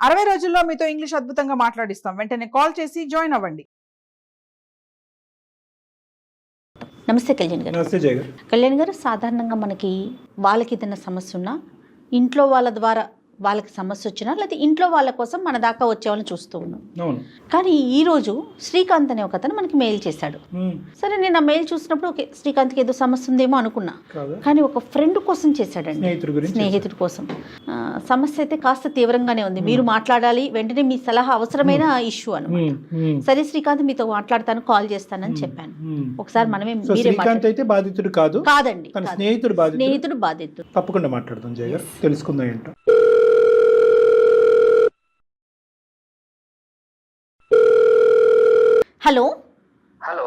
60 రోజుల్లో మీతో ఇంగ్లీష్ అద్భుతంగా మాట్లాడిస్తాం. వెంటనే కాల్ చేసి జాయిన్ అవ్వండి. నమస్తే కళ్యాణ్ గారు. నమస్తే జయ గారు. కళ్యాణ్ గారు, సాధారణంగా మనకి వాళ్ళకి ఏదైనా సమస్య ఉన్నా ఇంట్లో వాళ్ళ ద్వారా వాళ్ళకి సమస్య వచ్చినా లేకపోతే ఇంట్లో వాళ్ళ కోసం మన దాకా వచ్చేవాళ్ళని చూస్తూ ఉన్నాం. అవును. కానీ ఈరోజు శ్రీకాంత్ అనే ఒక అతను మనకి మెయిల్ చేశాడు. సరే, నేను ఆ మెయిల్ చూసినప్పుడు ఓకే, శ్రీకాంత్కి ఏదో సమస్య ఉందేమో అనుకున్నా. కానీ ఒక ఫ్రెండ్ కోసం చేశాడండి, స్నేహితుడి కోసం. సమస్య అయితే కాస్త తీవ్రంగానే ఉంది. మీరు మాట్లాడాలి, వెంటనే మీ సలహా అవసరమైన ఇష్యూ అనమాట. సరే శ్రీకాంత్, మీతో మాట్లాడతాను, కాల్ చేస్తానని చెప్పాను. ఒకసారి మనమే శ్రీకాంత్ అయితే బాధితుడు కాదండి, స్నేహితుడు బాధితుడు. తప్పకుండా మాట్లాడదాం జయ గారు, తెలుసుకుందాం ఏంటో. హలో. హలో,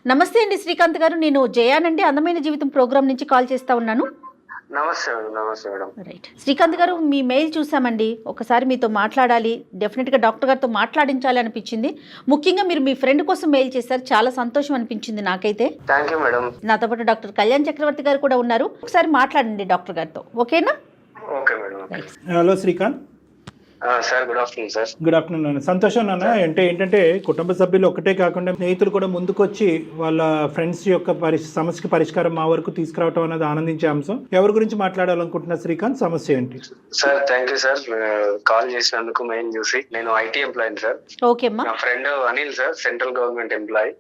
నమస్తే అండి శ్రీకాంత్ గారు, నేను జయానండి, అందమైన జీవితం ప్రోగ్రామ్ నుంచి కాల్ చేస్తా ఉన్నాను. నమస్తే మేడం. నమస్తే మేడం. రైట్ శ్రీకాంత్ గారు, మీ మెయిల్ చూసామండి. ఒకసారి మీతో మాట్లాడాలి, డెఫినెట్గా డాక్టర్ గారితో మాట్లాడించాలి అనిపించింది. ముఖ్యంగా మీరు మీ ఫ్రెండ్ కోసం మెయిల్ చేశారు, చాలా సంతోషం అనిపించింది నాకైతే. Thank you madam. నాతో పాటు డాక్టర్ కళ్యాణ్ చక్రవర్తి గారు కూడా ఉన్నారు. ఒకసారి మాట్లాడండి డాక్టర్ గారితో, ఓకేనా? Okay madam. Hello Srikanth sir, good afternoon sir. Good afternoon నాన్న. సంతోషం నాన్న. అంటే ఏంటంటే కుటుంబ సభ్యులు ఒకటే కాకుండా స్నేహితులు కూడా ముందుకొచ్చి వాళ్ళ ఫ్రెండ్స్ యొక్క సమస్యకి పరిష్కారం మా వరకు తీసుకురావటం అనేది ఆనందించే అంశం. ఎవరి గురించి మాట్లాడాలనుకుంటున్నా శ్రీకాంత్, సమస్య ఏంటి? Sir thank you sir, call చేసినందుకు. మెయిల్ చూసి, నేను ఐటీ ఎంప్లాయీ సార్. ఓకే అమ్మా. నా friend Anil sir, central government employee.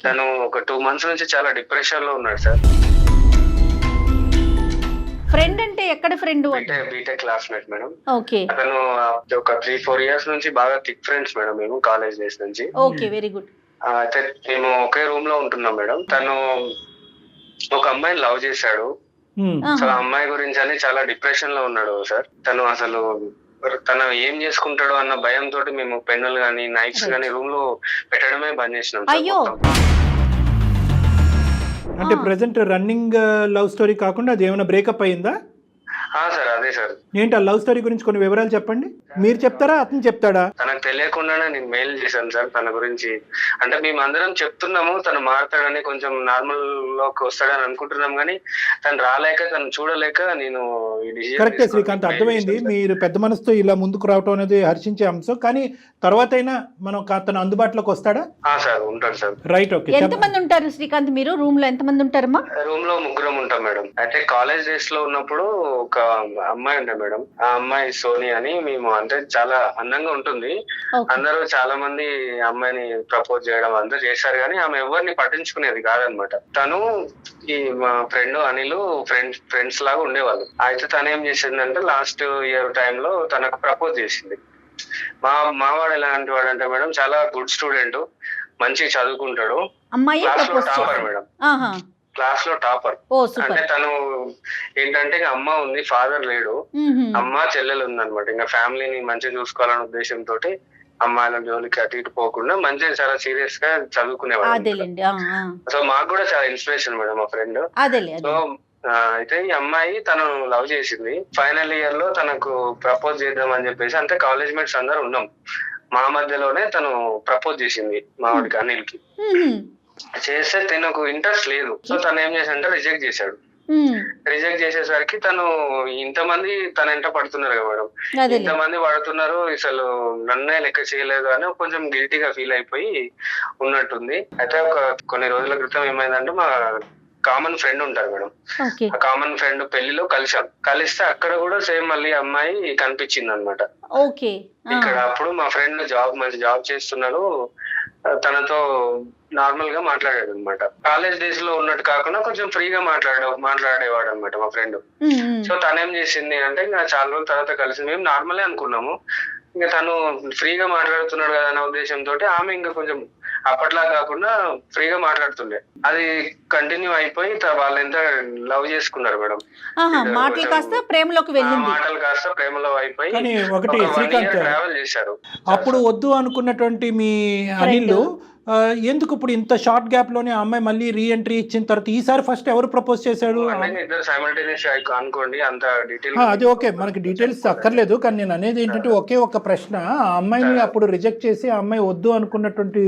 తను ఒక 2 months నుంచి చాలా డిప్రెషన్ లో ఉన్నాడు సార్. ఫ్రెండ్ అంటే ఎక్కడ friend? BTech classmate madam. Okay. అతను ఒక 3-4 years నుంచి బాగా థిక్ ఫ్రెండ్స్ మేడం, మేము కాలేజ్ డేస్ నుంచి. Okay, very good. అయితే మేము ఒకే రూమ్ లో ఉంటున్నాం మేడం. తను ఒక అమ్మాయిని లవ్ చేశాడు. సో ఆ అమ్మాయి గురించి అని చాలా డిప్రెషన్ లో ఉన్నాడు సార్. తను అసలు తను ఏం చేసుకుంటాడో అన్న భయంతో మేము పెన్నులు గానీ నైట్స్ గానీ రూమ్ లో పెట్టడమే బంద్ చేసినాం. అయ్యో. అంటే ప్రెసెంట్ రన్నింగ్ లవ్ స్టోరీ కాకుండా అది ఏమైనా బ్రేకప్ అయ్యిందా? సార్ అదే సార్. ఏంటి ఆ లవ్ స్టోరీ గురించి కొన్ని వివరాలు చెప్పండి. మీరు చెప్తారా, అతను చెప్తాడా? తనకు తెలియకుండానే నేను మెయిల్ చేశాను సార్ తన గురించి. అంటే మేము అందరం చెప్తున్నాము తను మారుతాడని, కొంచెం నార్మల్ లోకి వస్తాడని అనుకుంటున్నాం, కానీ తను రాలేక, తను చూడలేక నేను ఈ డిసిజన్. కరెక్టే శ్రీకాంత్, అర్థమైంది. మీరు పెద్ద మనసుతో ఇలా ముందుకు రావటం అనేది హర్షించే అంశం. కానీ తర్వాత అయినా మనం తను అందుబాటులోకి వస్తాడా? సార్ ఉంటాడు సార్. Right, okay. ఎంతమంది ఉంటారు శ్రీకాంత్ మీరు రూమ్ లో? ఎంతమంది ఉంటారమ్మా? రూమ్ లో 3 ఉంటాం మేడం. అయితే కాలేజ్ డేస్ లో ఉన్నప్పుడు ఒక అమ్మాయి ఉండే మేడం. ఆ అమ్మాయి సోని అని. మేము అంటే చాలా అందంగా ఉంటుంది. అందరూ చాలా మంది అమ్మాయిని ప్రపోజ్ చేయడం అందరూ చేశారు, కానీ ఆమె ఎవరిని పట్టించుకునేది కాదనమాట. తను ఈ మా ఫ్రెండ్ అనిల్ ఫ్రెండ్స్ లాగా ఉండేవాళ్ళు. అయితే తను ఏం చేసిందంటే లాస్ట్ ఇయర్ టైంలో తనకు ప్రపోజ్ చేసింది. మావాడు ఎలాంటి వాడు అంటే మేడం, చాలా గుడ్ స్టూడెంట్, మంచిగా చదువుకుంటాడు, క్లాస్ లో టాపర్ మేడం. క్లాస్ లో టాపర్. అంటే తను ఏంటంటే అమ్మ ఉంది, ఫాదర్ లేడు. అమ్మ చెల్లెలు ఉందన్నమాట. ఇంకా ఫ్యామిలీని మంచిగా చూసుకోవాలనే ఉద్దేశంతో అమ్మాయిల జోలికి అటు ఇటు పోకుండా మంచిగా చాలా సీరియస్ గా చదువుకునేవాడు. సో మాకు కూడా చాలా ఇన్స్పిరేషన్ మేడం మా ఫ్రెండ్. సో అయితే ఈ అమ్మాయి తను లవ్ చేసింది. ఫైనల్ ఇయర్ లో తనకు ప్రపోజ్ చేద్దాం అని చెప్పేసి, అంటే కాలేజ్ మేట్స్ అందరు ఉన్నాం, మా మధ్యలోనే తను ప్రపోజ్ చేసింది మా వాడికి, అనిల్ కి. చేస్తే తనకు ఇంట్రెస్ట్ లేదు. సో తను ఏం చేశాడంటే రిజెక్ట్ చేశాడు. రిజెక్ట్ చేసేసరికి తను ఇంతమంది తన ఎంట పడుతున్నారు కదా మేడం, ఇంతమంది పడుతున్నారు, అసలు నన్నే లెక్క చేయలేదు అని కొంచెం గిల్టీగా ఫీల్ అయిపోయి ఉన్నట్టుంది. అయితే కొన్ని రోజుల క్రితం ఏమైందంటే, మా కామన్ ఫ్రెండ్ ఉంటారు మేడం, ఆ కామన్ ఫ్రెండ్ పెళ్లిలో కలిస్తే అక్కడ కూడా సేమ్ మళ్ళీ అమ్మాయి కనిపించింది అనమాట. ఇక్కడ అప్పుడు మా ఫ్రెండ్ మంచి జాబ్ చేస్తున్నాడు, తనతో నార్మల్ గా మాట్లాడాడు అనమాట. కాలేజ్ డేస్ లో ఉన్నట్టు కాకుండా కొంచెం ఫ్రీగా మాట్లాడేవాడు అనమాట మా ఫ్రెండ్. సో తనేం చేసింది అంటే, ఇంకా చాలా రోజుల తర్వాత కలిసి మేము నార్మలే అనుకున్నాము, ఇంకా తను ఫ్రీగా మాట్లాడుతున్నాడు కదా అన్న ఉద్దేశంతో ఆమె ఇంకా కొంచెం అప్పట్లా కాకుండా ఫ్రీగా మాట్లాడుతుండే. అది కంటిన్యూ అయిపోయి వాళ్ళు ఎంత లవ్ చేసుకున్నారు మేడం. మాటలు కాస్త ప్రేమలో అయిపోయి ఒకటి శ్రీకాంత్, ట్రావెల్ చేశారు. అప్పుడు వద్దు అనుకున్నటువంటి మీ అనిల్ ఎందుకు ఇప్పుడు ఇంత షార్ట్ గ్యాప్ లోనే ఆ అమ్మాయి మళ్ళీ రీ ఎంట్రీ ఇచ్చిన తర్వాత ఈసారి ఫస్ట్ ఎవరు ప్రపోజ్ చేశాడు? ఇద్దరు సైమల్టేనియస్ అనుకోండి, అంత డీటెయిల్ అది ఓకే, మనకి డీటెయిల్స్ అక్కర్లేదు. కానీ నేను అనేది ఏంటంటే ఒకే ఒక ప్రశ్న, ఆ అమ్మాయిని అప్పుడు రిజెక్ట్ చేసి ఆ అమ్మాయి వద్దు అనుకున్నటువంటి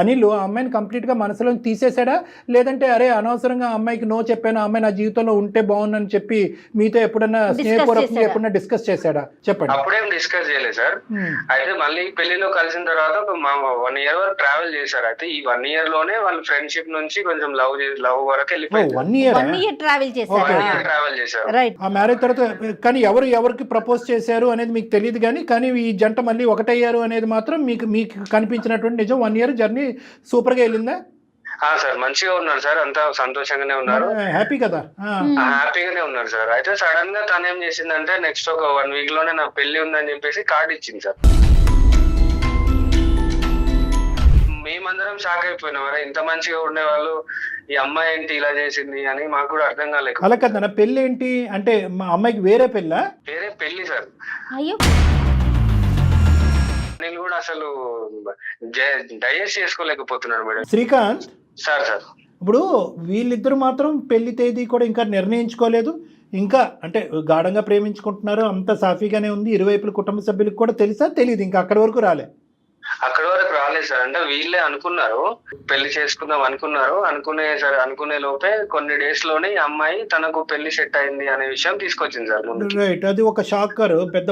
అనిల్ ఆ అమ్మాయిని కంప్లీట్ గా మనసులో తీసేసాడా, లేదంటే అరే అనవసరంగా ఆ అమ్మాయికి నో చెప్పాను, ఆ అమ్మాయి నా జీవితంలో ఉంటే బాగుందని చెప్పి మీతో ఎప్పుడన్నా స్నేహపూర్వకంగా ఎప్పుడన్నా డిస్కస్ చేశాడా? చెప్పండి. అప్పుడేం డిస్కస్ చేయలేదు సార్. అయితే మళ్ళీ పెళ్లిలో కలిసిన తర్వాత ఒక 1 year వరకు ట్రావెల్ చేశారు. అయితే ఈ 1 year లోనే వాళ్ళ ఫ్రెండ్షిప్ నుంచి కొంచెం లవ్ వరకు వెళ్ళిపోయింది. 1 year ట్రావెల్ చేశారు. ట్రావెల్ చేశారు. రైట్. ఆ మ్యారేజ్ తర్వాత కానీ ఎవరికి ప్రపోజ్ చేశారు అనేది మీకు తెలియదు, కానీ ఈ జంట మళ్ళీ ఒకటయ్యారు అనేది మాత్రం మీకు కనిపించినటువంటి నిజం. 1 year జర్నీ సూపర్ గా వెళ్ళిందా? సార్ మంచిగా ఉన్నారు సార్, అంతా సంతోషంగానే ఉన్నారు, హ్యాపీ కదా? హ్యాపీగానే ఉన్నారు సార్. అయితే సడన్ గా తను ఏం చేసిందంటే నెక్స్ట్ ఒక 1 week లోనే నా పెళ్లి ఉందని చెప్పేసి కార్డు ఇచ్చింది సార్. మేమందరం షాక్ అయిపోయినాం, మరి ఇంత మంచిగా ఉండేవాళ్ళు ఈ అమ్మాయి ఏంటి ఇలా చేసింది అని మాకు కూడా అర్థం కాలేదు. అలా కదా, పెళ్లి ఏంటి అంటే మా అమ్మాయికి వేరే పెళ్ళా? వేరే పెళ్లి సార్. అయ్యో, నేను కూడా అసలు డైజెస్ట్ చేసుకోలేకపోతున్నాను మేడం. శ్రీకాంత్ సార్ ఇప్పుడు వీళ్ళిద్దరు మాత్రం పెళ్లి తేదీ కూడా ఇంకా నిర్ణయించుకోలేదు, ఇంకా అంటే గాఢంగా ప్రేమించుకుంటున్నారు, అంత సాఫీగానే ఉంది. ఇరువైపుల కుటుంబ సభ్యులకు కూడా తెలుసా తెలియదు, ఇంకా అక్కడి వరకు రాలేదు సార్. అంటే వీళ్ళే అనుకున్నారు పెళ్లి చేసుకుందాం అనుకున్నారు, అనుకునే లోపే కొన్ని డేస్ లోనే ఈ అమ్మాయి తనకు పెళ్లి సెట్ అయింది అనే విషయం తీసుకొచ్చింది సార్ ముందు. రైట్, అది ఒక షాకర్, పెద్ద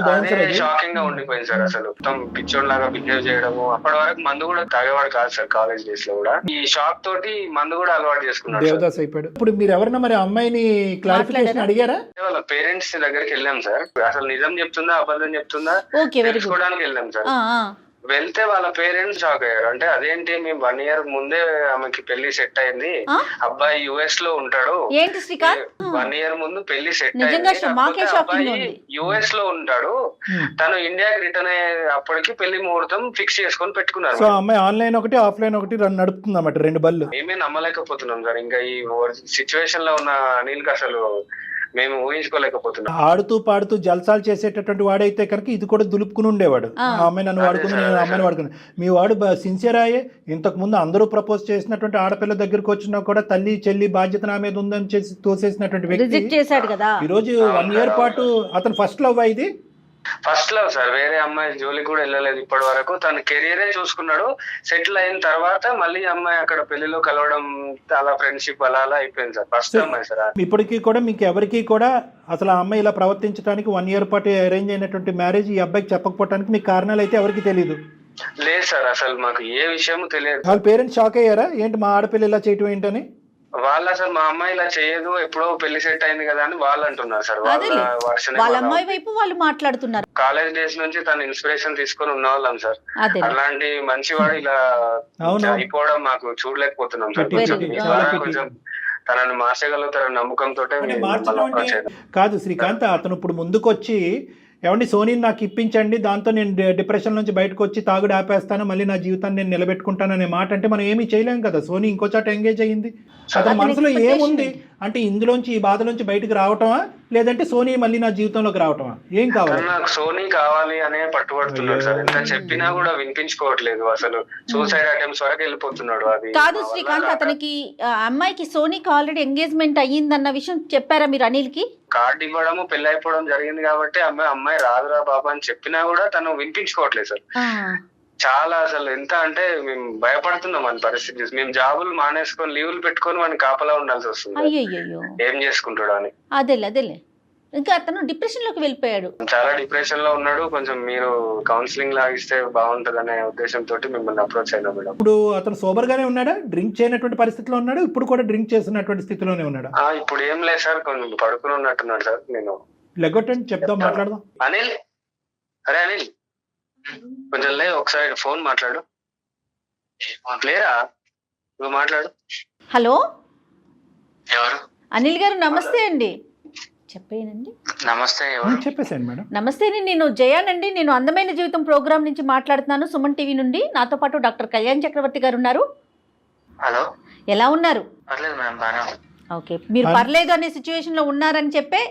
షాకింగ్ గా ఉండిపోయింది సార్. అసలు మొత్తం పిచ్చోడ్ లాగా బిహేవ్ చేయడము. అప్పటి వరకు మందు కూడా తాగేవాడు కాదు సార్, కాలేజ్ డేస్ లో కూడా ఈ షాక్ తోటి మందు కూడా అలవాటు చేసుకున్నాడు. దేవదాస్ అయిపోయాడు. ఇప్పుడు మీరు ఎవరన్నా మరి అమ్మాయిని క్లారిఫికేషన్ అడిగారా? వాళ్ళ పేరెంట్స్ దగ్గరికి వెళ్ళాం సార్. అసలు నిజం చెప్తుందా అబద్ధం చెప్తుందా తెలుసుకోవడానికి వెళ్ళాం సార్. వెళ్తే వాళ్ళ పేరెంట్స్ షాక్ అయ్యారు. అంటే అదేంటి, మేము 1 year ముందే ఆమెకి పెళ్లి సెట్ అయింది, అబ్బాయి US లో ఉంటాడు. ఏంటి శ్రీకాంత్, 1 year ముందు పెళ్లి సెట్ అయింది, అబ్బాయి US లో ఉంటాడు, తను ఇండియాకి రిటర్న్ అయ్యే అప్పటికి పెళ్లి ముహూర్తం ఫిక్స్ చేసుకొని పెట్టుకున్నారు. సో అమ్మాయి ఆన్లైన్ ఒకటి ఆఫ్లైన్ ఒకటి నడుపుతుంది అన్నమాట, 2 బళ్ళు. మేమే నమ్మలేకపోతున్నాం సార్. ఇంకా ఈ సిచ్యువేషన్ లో ఉన్న అనిల్కి అసలు మేము ఊహించుకోలేకపోతున్నాం. ఆడుతూ పాడుతూ జల్సాలు చేసేటటువంటి వాడైతే కనుక ఇది కూడా దులుపుకుని ఉండేవాడు. ఆ అమ్మాయి నన్ను వాడుకుని, నేను అమ్మాయిని వాడుకుని. మీ వాడు సిన్సియర్ అయ్యే, ఇంతకు ముందు అందరూ ప్రపోజ్ చేసినటువంటి ఆడపిల్ల దగ్గరికి వచ్చినా కూడా తల్లి చెల్లి బాధ్యత నా మీద ఉందని చేసి తోసేసినటువంటి వ్యక్తి ఈ రోజు 1 year పాటు అతను ఫస్ట్ లవ్ అయింది. ఫస్ట్ లవ్ సార్, వేరే అమ్మాయి జోలికి కూడా వెళ్ళలేదు ఇప్పటి వరకు. తన కెరీరే చూసుకున్నాడు. సెటిల్ అయిన తర్వాత మళ్ళీ అమ్మాయి అక్కడ పెళ్లిలో కలవడం, అలా ఫ్రెండ్షిప్ అలా అయిపోయింది సార్. ఫస్ట్ అమ్మాయి సార్. ఇప్పటికీ కూడా మీకు ఎవరికి కూడా అసలు ఆ అమ్మాయి ఇలా ప్రవర్తించడానికి 1 year పాటు అరేంజ్ అయినటువంటి మ్యారేజ్ ఈ అబ్బాయికి చెప్పకపోవడానికి మీకు కారణాలు అయితే ఎవరికి తెలియదు? లేదు సార్, అసలు మాకు ఏ విషయం తెలియదు. వాళ్ళ పేరెంట్స్ షాక్ అయ్యారా, ఏంటి మా ఆడపిల్ల ఇలా చేయటం ఏంటని? వాళ్ళు అసలు మా అమ్మాయి ఇలా చేయదు, ఎప్పుడో పెళ్లి సెట్ అయింది కదా అని వాళ్ళు అంటున్నారు సార్. వాళ్ళ అమ్మాయి వైపు వాళ్ళు మాట్లాడుతున్నారు. కాలేజ్ డేస్ నుంచి తన ఇన్స్పిరేషన్ తీసుకొని ఉన్న వాళ్ళం సార్. అలాంటి మంచివాడు ఇలా అయిపోవడం మాకు చూడలేకపోతున్నాం సార్. కొంచెం తనని మార్చగలుగుతారని నమ్మకంతో కాదు శ్రీకాంత్, అతను ఇప్పుడు ముందుకొచ్చి ఏమండి సోనీని నాకు ఇప్పించండి, దాంతో నేను డిప్రెషన్ నుంచి బయటకు వచ్చి తాగుడు ఆపేస్తాను, మళ్ళీ నా జీవితాన్ని నేను నిలబెట్టుకుంటాను అనే మాట అంటే మనం ఏమీ చేయలేం కదా. సోనీ ఇంకో చోట ఎంగేజ్ అయ్యింది, అతని మనసులో ఏముంది అంటే ఇందులోంచి ఈ బాధలోంచి బయటకు రావటమా, లేదంటే సోనీ మళ్ళీ నా జీవితంలోకి రావటమా? ఏం కావాలి? నాకు సోనీ కావాలి అనే పట్టుబడుతున్నాడు సార్. ఎంత చెప్పినా కూడా వినిపించుకోవట్లేదు. అసలు సూసైడ్ అటెంప్ట్స్ వరకు వెళ్ళిపోతున్నాడు. అది కాదు శ్రీకాంత్, అతనికి అమ్మాయికి సోనీకి ఆల్రెడీ ఎంగేజ్మెంట్ అయ్యిందన్న విషయం చెప్పారా మీరు అనిల్ కి? కార్డు ఇవ్వడము, పెళ్లి అయిపోవడం జరిగింది కాబట్టి అమ్మాయి రాదురా బాబా అని చెప్పినా కూడా తను వినిపించుకోవట్లేదు సార్. చాలా అసలు ఎంత అంటే మేము భయపడుతున్నాం మన పరిస్థితి. మేము జాబులు మానేసుకొని లీవులు పెట్టుకొని వాడిని కాపలా ఉండాల్సి వస్తుంది. ఏం చేసుకుంటాడు అని. అదేలే ఇంకా అతను డిప్రెషన్ లోకి వెళ్ళిపోయాడు. చాలా డిప్రెషన్ లో ఉన్నాడు. కొంచెం మీరు కౌన్సిలింగ్ లాగిస్తే బాగుంటది అనే ఉద్దేశంతో మిమ్మల్ని అప్రోచ్ అయినా మేడం. ఇప్పుడు అతను సోబర్ గానే ఉన్నాడా, డ్రింక్ చేయనటువంటి పరిస్థితిలో ఉన్నాడు? ఇప్పుడు కూడా డ్రింక్ చేస్తున్నటువంటి స్థితిలోనే ఉన్నాడా? ఇప్పుడు ఏం లేదు సార్, కొంచెం పడుకుని ఉన్నట్టున్నాడు సార్. నేను లెగొట్టండి, చెప్దాం, మాట్లాడదాం. అనిల్, అరే అనిల్ కొంచెం లే, ఒకసారి ఫోన్ మాట్లాడు. లేరా నువ్వు మాట్లాడు. హలో, ఎవరు? అనిల్ గారు నమస్తే అండి. చెప్పేనండి. నమస్తే. చెప్పేసాను మేడం. నమస్తే, నేను జయానండి. నేను అందమైన జీవితం ప్రోగ్రామ్ నుంచి మాట్లాడుతున్నాను, సుమన్ టీవీ నుండి. నాతో పాటు డాక్టర్ కళ్యాణ్ చక్రవర్తి గారు ఉన్నారు. హలో, ఎలా ఉన్నారు? పర్లేదు మేడం, బాగా. ఓకే, మీరు పర్లేదు అనే సిచ్యువేషన్ లో ఉన్నారని చెప్పే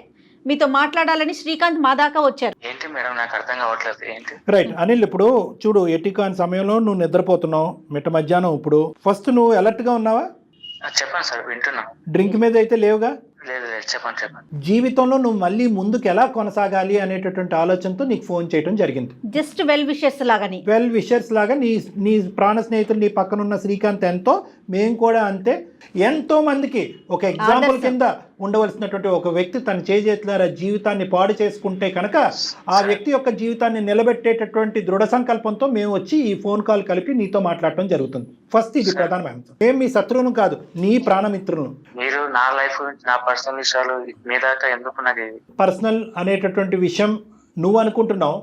మీతో మాట్లాడాలని శ్రీకాంత్ మా దాకా వచ్చారు. ఏంటి మేడం నాకు అర్థం కావట్లేదు ఏంటి. రైట్ అనిల్, ఇప్పుడు చూడు ఎటికాన్ సమయంలో నువ్వు నిద్రపోతున్నావు మిట్ట మధ్యాహ్నం. ఇప్పుడు ఫస్ట్ నువ్వు అలర్ట్ గా ఉన్నావా? చెప్పండి సార్ వింటున్నా. డ్రింక్ మీద అయితే లేవుగా? లేదు లేదు చెప్పండి. జీవితంలో నువ్వు మళ్ళీ ముందుకు ఎలా కొనసాగాలి అనేటటువంటి ఆలోచనతో నీకు ఫోన్ చేయడం జరిగింది. జస్ట్ వెల్ విషెస్ లాగాని, వెల్ విషర్స్ లాగా నీ ప్రాణ స్నేహితుడు నీ పక్కన ఉన్న శ్రీకాంత్ ఎంతో, మేము కూడా అంతే. ఎంతో మందికి ఒక ఎగ్జాంపుల్ కింద ఉండవలసినటువంటి ఒక వ్యక్తి తన చేజేతులారా జీవితాన్ని పాడు చేసుకుంటే కనుక ఆ వ్యక్తి యొక్క జీవితాన్ని నిలబెట్టేటటువంటి దృఢ సంకల్పంతో మేము వచ్చి ఈ ఫోన్ కాల్ కలిపి నీతో మాట్లాడటం జరుగుతుంది. ఫస్ట్ ఇది ప్రధానమైన అంశం. మేము మీ శత్రువును కాదు, నీ ప్రాణమిత్రులను. మీరు నా లైఫ్ గురించి నా పర్సనల్ విషయాలు మీ దాకా ఎందుకు నాకు పర్సనల్ అనేటటువంటి విషయం నువ్వు అనుకుంటున్నావు,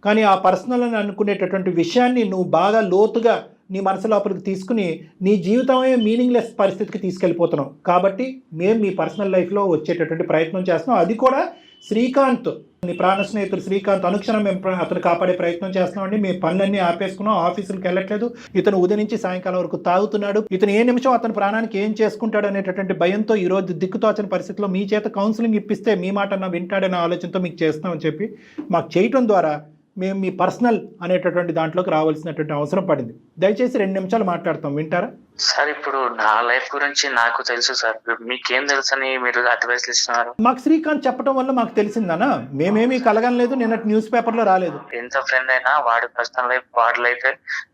కానీ ఆ పర్సనల్ అని అనుకునేటటువంటి విషయాన్ని నువ్వు బాగా లోతుగా నీ మనసు లోపలికి తీసుకుని నీ జీవితమే మీనింగ్లెస్ పరిస్థితికి తీసుకెళ్ళిపోతున్నావు. కాబట్టి మేము మీ పర్సనల్ లైఫ్లో వచ్చేటటువంటి ప్రయత్నం చేస్తున్నాం. అది కూడా శ్రీకాంత్, నీ ప్రాణ స్నేహితుడు శ్రీకాంత్ అనుక్షణం మేము అతను కాపాడే ప్రయత్నం చేస్తున్నామండి. మీ పనులన్నీ ఆపేసుకున్నాం, ఆఫీసులకు వెళ్ళట్లేదు. ఇతను ఉదయం నుంచి సాయంకాలం వరకు తాగుతున్నాడు. ఇతను ఏ నిమిషం అతని ప్రాణానికి ఏం చేసుకుంటాడు అనేటటువంటి భయంతో ఈరోజు దిక్కుతోచని పరిస్థితిలో మీ చేత కౌన్సిలింగ్ ఇప్పిస్తే మీ మాట అన్న వింటాడనే ఆలోచనతో మీకు చేస్తామని చెప్పి మాకు చేయటం ద్వారా మేము మీ పర్సనల్ అనేటటువంటి దాంట్లోకి రావాల్సినటువంటి అవసరం పడింది. దయచేసి 2 నిమిషాలు మాట్లాడతాం, వింటారా? సార్ ఇప్పుడు నా లైఫ్ గురించి నాకు తెలుసు సార్, మీకేం తెలుసని మీరు అడ్వైస్ ఇస్తున్నారు? మాకు శ్రీకాంత్ చెప్పడం వల్ల మాకు తెలిసిందనా, మేమేమీ కలగలేదు, నిన్నటి న్యూస్ పేపర్లో రాలేదు. ఎంత ఫ్రెండ్ అయినా వాడి పర్సనల్ లైఫ్ వాడి లైఫ్,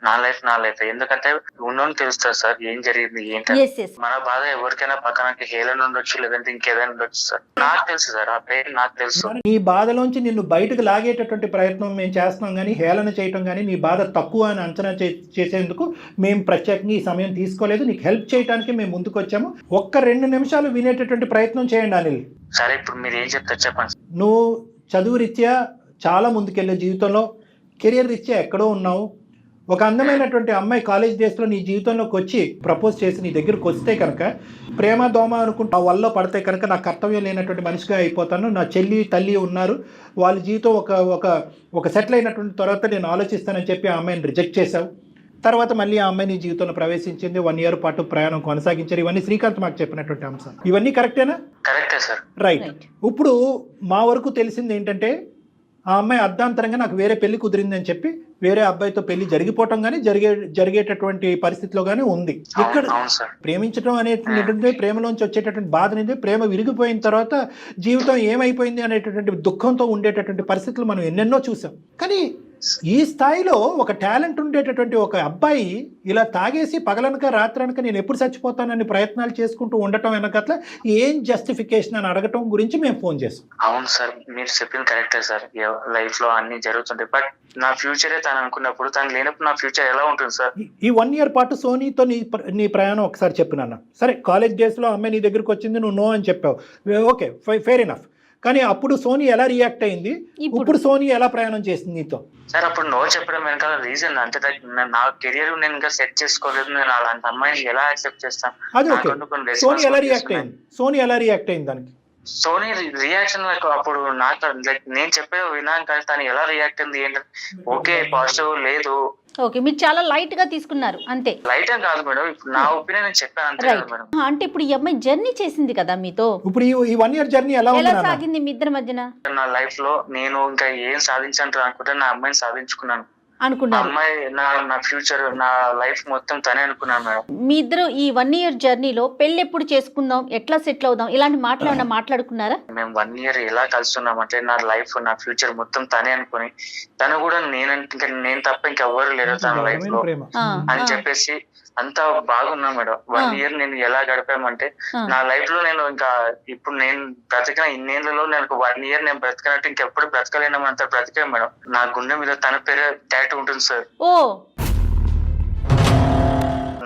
నా లైఫ్ ఎందుకంటే ఉన్నోని తెలుస్తారు సార్ ఏం జరిగింది ఏంటి. మన బాధ ఎవరికైనా పక్కనకి హేళన ఉండొచ్చు, లేదంటే ఇంకేదైనా ఉండొచ్చు సార్. నాకు తెలుసు సార్, ఆ పేరు నాకు తెలుసు. నీ బాధలోంచి నిన్ను బయటకు లాగేటటువంటి ప్రయత్నం మేము చేస్తున్నాం, కానీ హేళన చేయటం కానీ నీ బాధ తక్కువ అని అంచనా చేసేందుకు మేము ప్రత్యేకంగా ఈ సమయం తీసుకోలేదు. నీకు హెల్ప్ చేయడానికి మేము ముందుకు వచ్చాము. ఒక్క 2 నిమిషాలు వినేటటువంటి ప్రయత్నం చేయండి అనిల్. సరే ఇప్పుడు మీరు ఏం చెప్తారు చెప్పండి. నువ్వు చదువు రీత్యా చాలా ముందుకెళ్ళే జీవితంలో, కెరియర్ రీత్యా ఎక్కడో ఉన్నావు. ఒక అందమైనటువంటి అమ్మాయి కాలేజ్ డేస్లో నీ జీవితంలోకి వచ్చి ప్రపోజ్ చేసి నీ దగ్గరకు వస్తే కనుక ప్రేమ దోమ అనుకుంటా ఆ వల్ల పడితే కనుక నా కర్తవ్యం లేనటువంటి మనిషిగా అయిపోతాను, నా చెల్లి తల్లి ఉన్నారు, వాళ్ళ జీవితం ఒక సెటిల్ అయినటువంటి తర్వాత నేను ఆలోచిస్తానని చెప్పి ఆ అమ్మాయిని రిజెక్ట్ చేశావు. తర్వాత మళ్ళీ ఆ అమ్మాయి నీ జీవితంలో ప్రవేశించింది, 1 ఇయర్ పాటు ప్రయాణం కొనసాగించారు. ఇవన్నీ శ్రీకాంత్ మాకు చెప్పినటువంటి అంశాలు. ఇవన్నీ కరెక్టేనా? కరెక్టే సార్. రైట్. ఇప్పుడు మా వరకు తెలిసింది ఏంటంటే ఆ అమ్మాయి అర్ధాంతరంగా నాకు వేరే పెళ్లి కుదిరిందని చెప్పి వేరే అబ్బాయితో పెళ్లి జరిగిపోవటం కానీ జరిగేటటువంటి పరిస్థితిలో కానీ ఉంది. ఇక్కడ ప్రేమించడం అనేటువంటి ప్రేమలోంచి వచ్చేటటువంటి బాధ అనేది, ప్రేమ విరిగిపోయిన తర్వాత జీవితం ఏమైపోయింది అనేటటువంటి దుఃఖంతో ఉండేటటువంటి పరిస్థితులు మనం ఎన్నెన్నో చూసాం. కానీ ఈ స్థాయిలో ఒక టాలెంట్ ఉండేటటువంటి ఒక అబ్బాయి ఇలా తాగేసి పగలనక రాత్రనక నేను ఎప్పుడు చచ్చిపోతానని ప్రయత్నాలు చేసుకుంటూ ఉండటం వెనకట్ల ఏం జస్టిఫికేషన్ అని అడగటం గురించి మేము ఫోన్ చేసాం. అవును సార్, మీరు చెప్పింది కరెక్టే సార్. లైఫ్ లో అన్ని జరుగుతుంటాయి, బట్ నా ఫ్యూచరే తను అనుకున్నప్పుడు తను లేనప్పుడు నా ఫ్యూచర్ ఎలా ఉంటుంది సార్? ఈ 1 ఇయర్ పాటు సోనీతో నీ ప్రయాణం ఒకసారి చెప్పినాన్న. సరే, కాలేజ్ డేస్లో అమ్మాయి నీ దగ్గరికి వచ్చింది, నువ్వు నో అని చెప్పావు, ఓకే ఫెయిర్ ఎనఫ్. కానీ అప్పుడు సోనీ ఎలా రియాక్ట్ అయింది, ఇప్పుడు సోనీ ఎలా ప్రయాణం చేసింది నీతో? సార్ అప్పుడు నో చెప్పడం వెనకాల రీజన్ అంటే నా కెరియర్ నేను ఇంకా సెట్ చేసుకోలేదు, నేను అలాంటి అమ్మాయిని ఎలా యాక్సెప్ట్ చేస్తాను? అది ఓకే. సోనీ ఎలా రియాక్ట్ అయింది దానికి? సోనీ రియాక్షన్ అప్పుడు నాకు నేను చెప్పే విన్నాను కానీ తను ఎలా రియాక్ట్ అయింది ఏంటంటే ఓకే పాజిటివ్ లేదు. ఓకే, మీరు చాలా లైట్ గా తీసుకున్నారు అంతే. లైట్ అని కాదు మేడం, ఇప్పుడు నా ఒపీనియన్ నేను చెప్పాను అంతే మేడం. అంటే ఇప్పుడు ఈ అమ్మాయి జర్నీ చేసింది కదా మీతో, ఇప్పుడు ఈ 1 ఇయర్ జర్నీ ఎలా సాగింది మీ ఇద్దరి మధ్యన? నా లైఫ్ లో నేను ఇంకా ఏం సాధించాను అనుకుంటే నా అమ్మాయిని సాధించుకున్నాను. అమ్మాయి నా ఫ్యూచర్, నా లైఫ్ మొత్తం తనే అనుకున్నాను మేడం. మీ ఇద్దరు ఈ 1 ఇయర్ జర్నీలో పెళ్లి ఎప్పుడు చేసుకుందాం, ఎట్లా సెటిల్ అవుదాం, ఇలాంటి మాటలు మాట్లాడుకున్నారా? మేము 1 ఇయర్ ఎలా కలుస్తున్నాం అంటే నా లైఫ్, నా ఫ్యూచర్ మొత్తం తనే అనుకుని, తను కూడా నేను తప్ప ఇంకెవ్వరు లేరు తన లైఫ్ లో అని చెప్పేసి అంతా బాగున్నాం మేడం. 1 ఇయర్ నేను ఎలా గడిపామంటే నా లైఫ్ లో నేను ఇంకా ఇప్పుడు నేను బ్రతికిన ఇన్నేళ్లలో నేను 1 ఇయర్ నేను బ్రతకనట్టు ఇంకెప్పుడు బ్రతకలేనంత బ్రతికాను మేడం. నా గుండె మీద తన పేరు టాటూ ఉంటుంది సార్.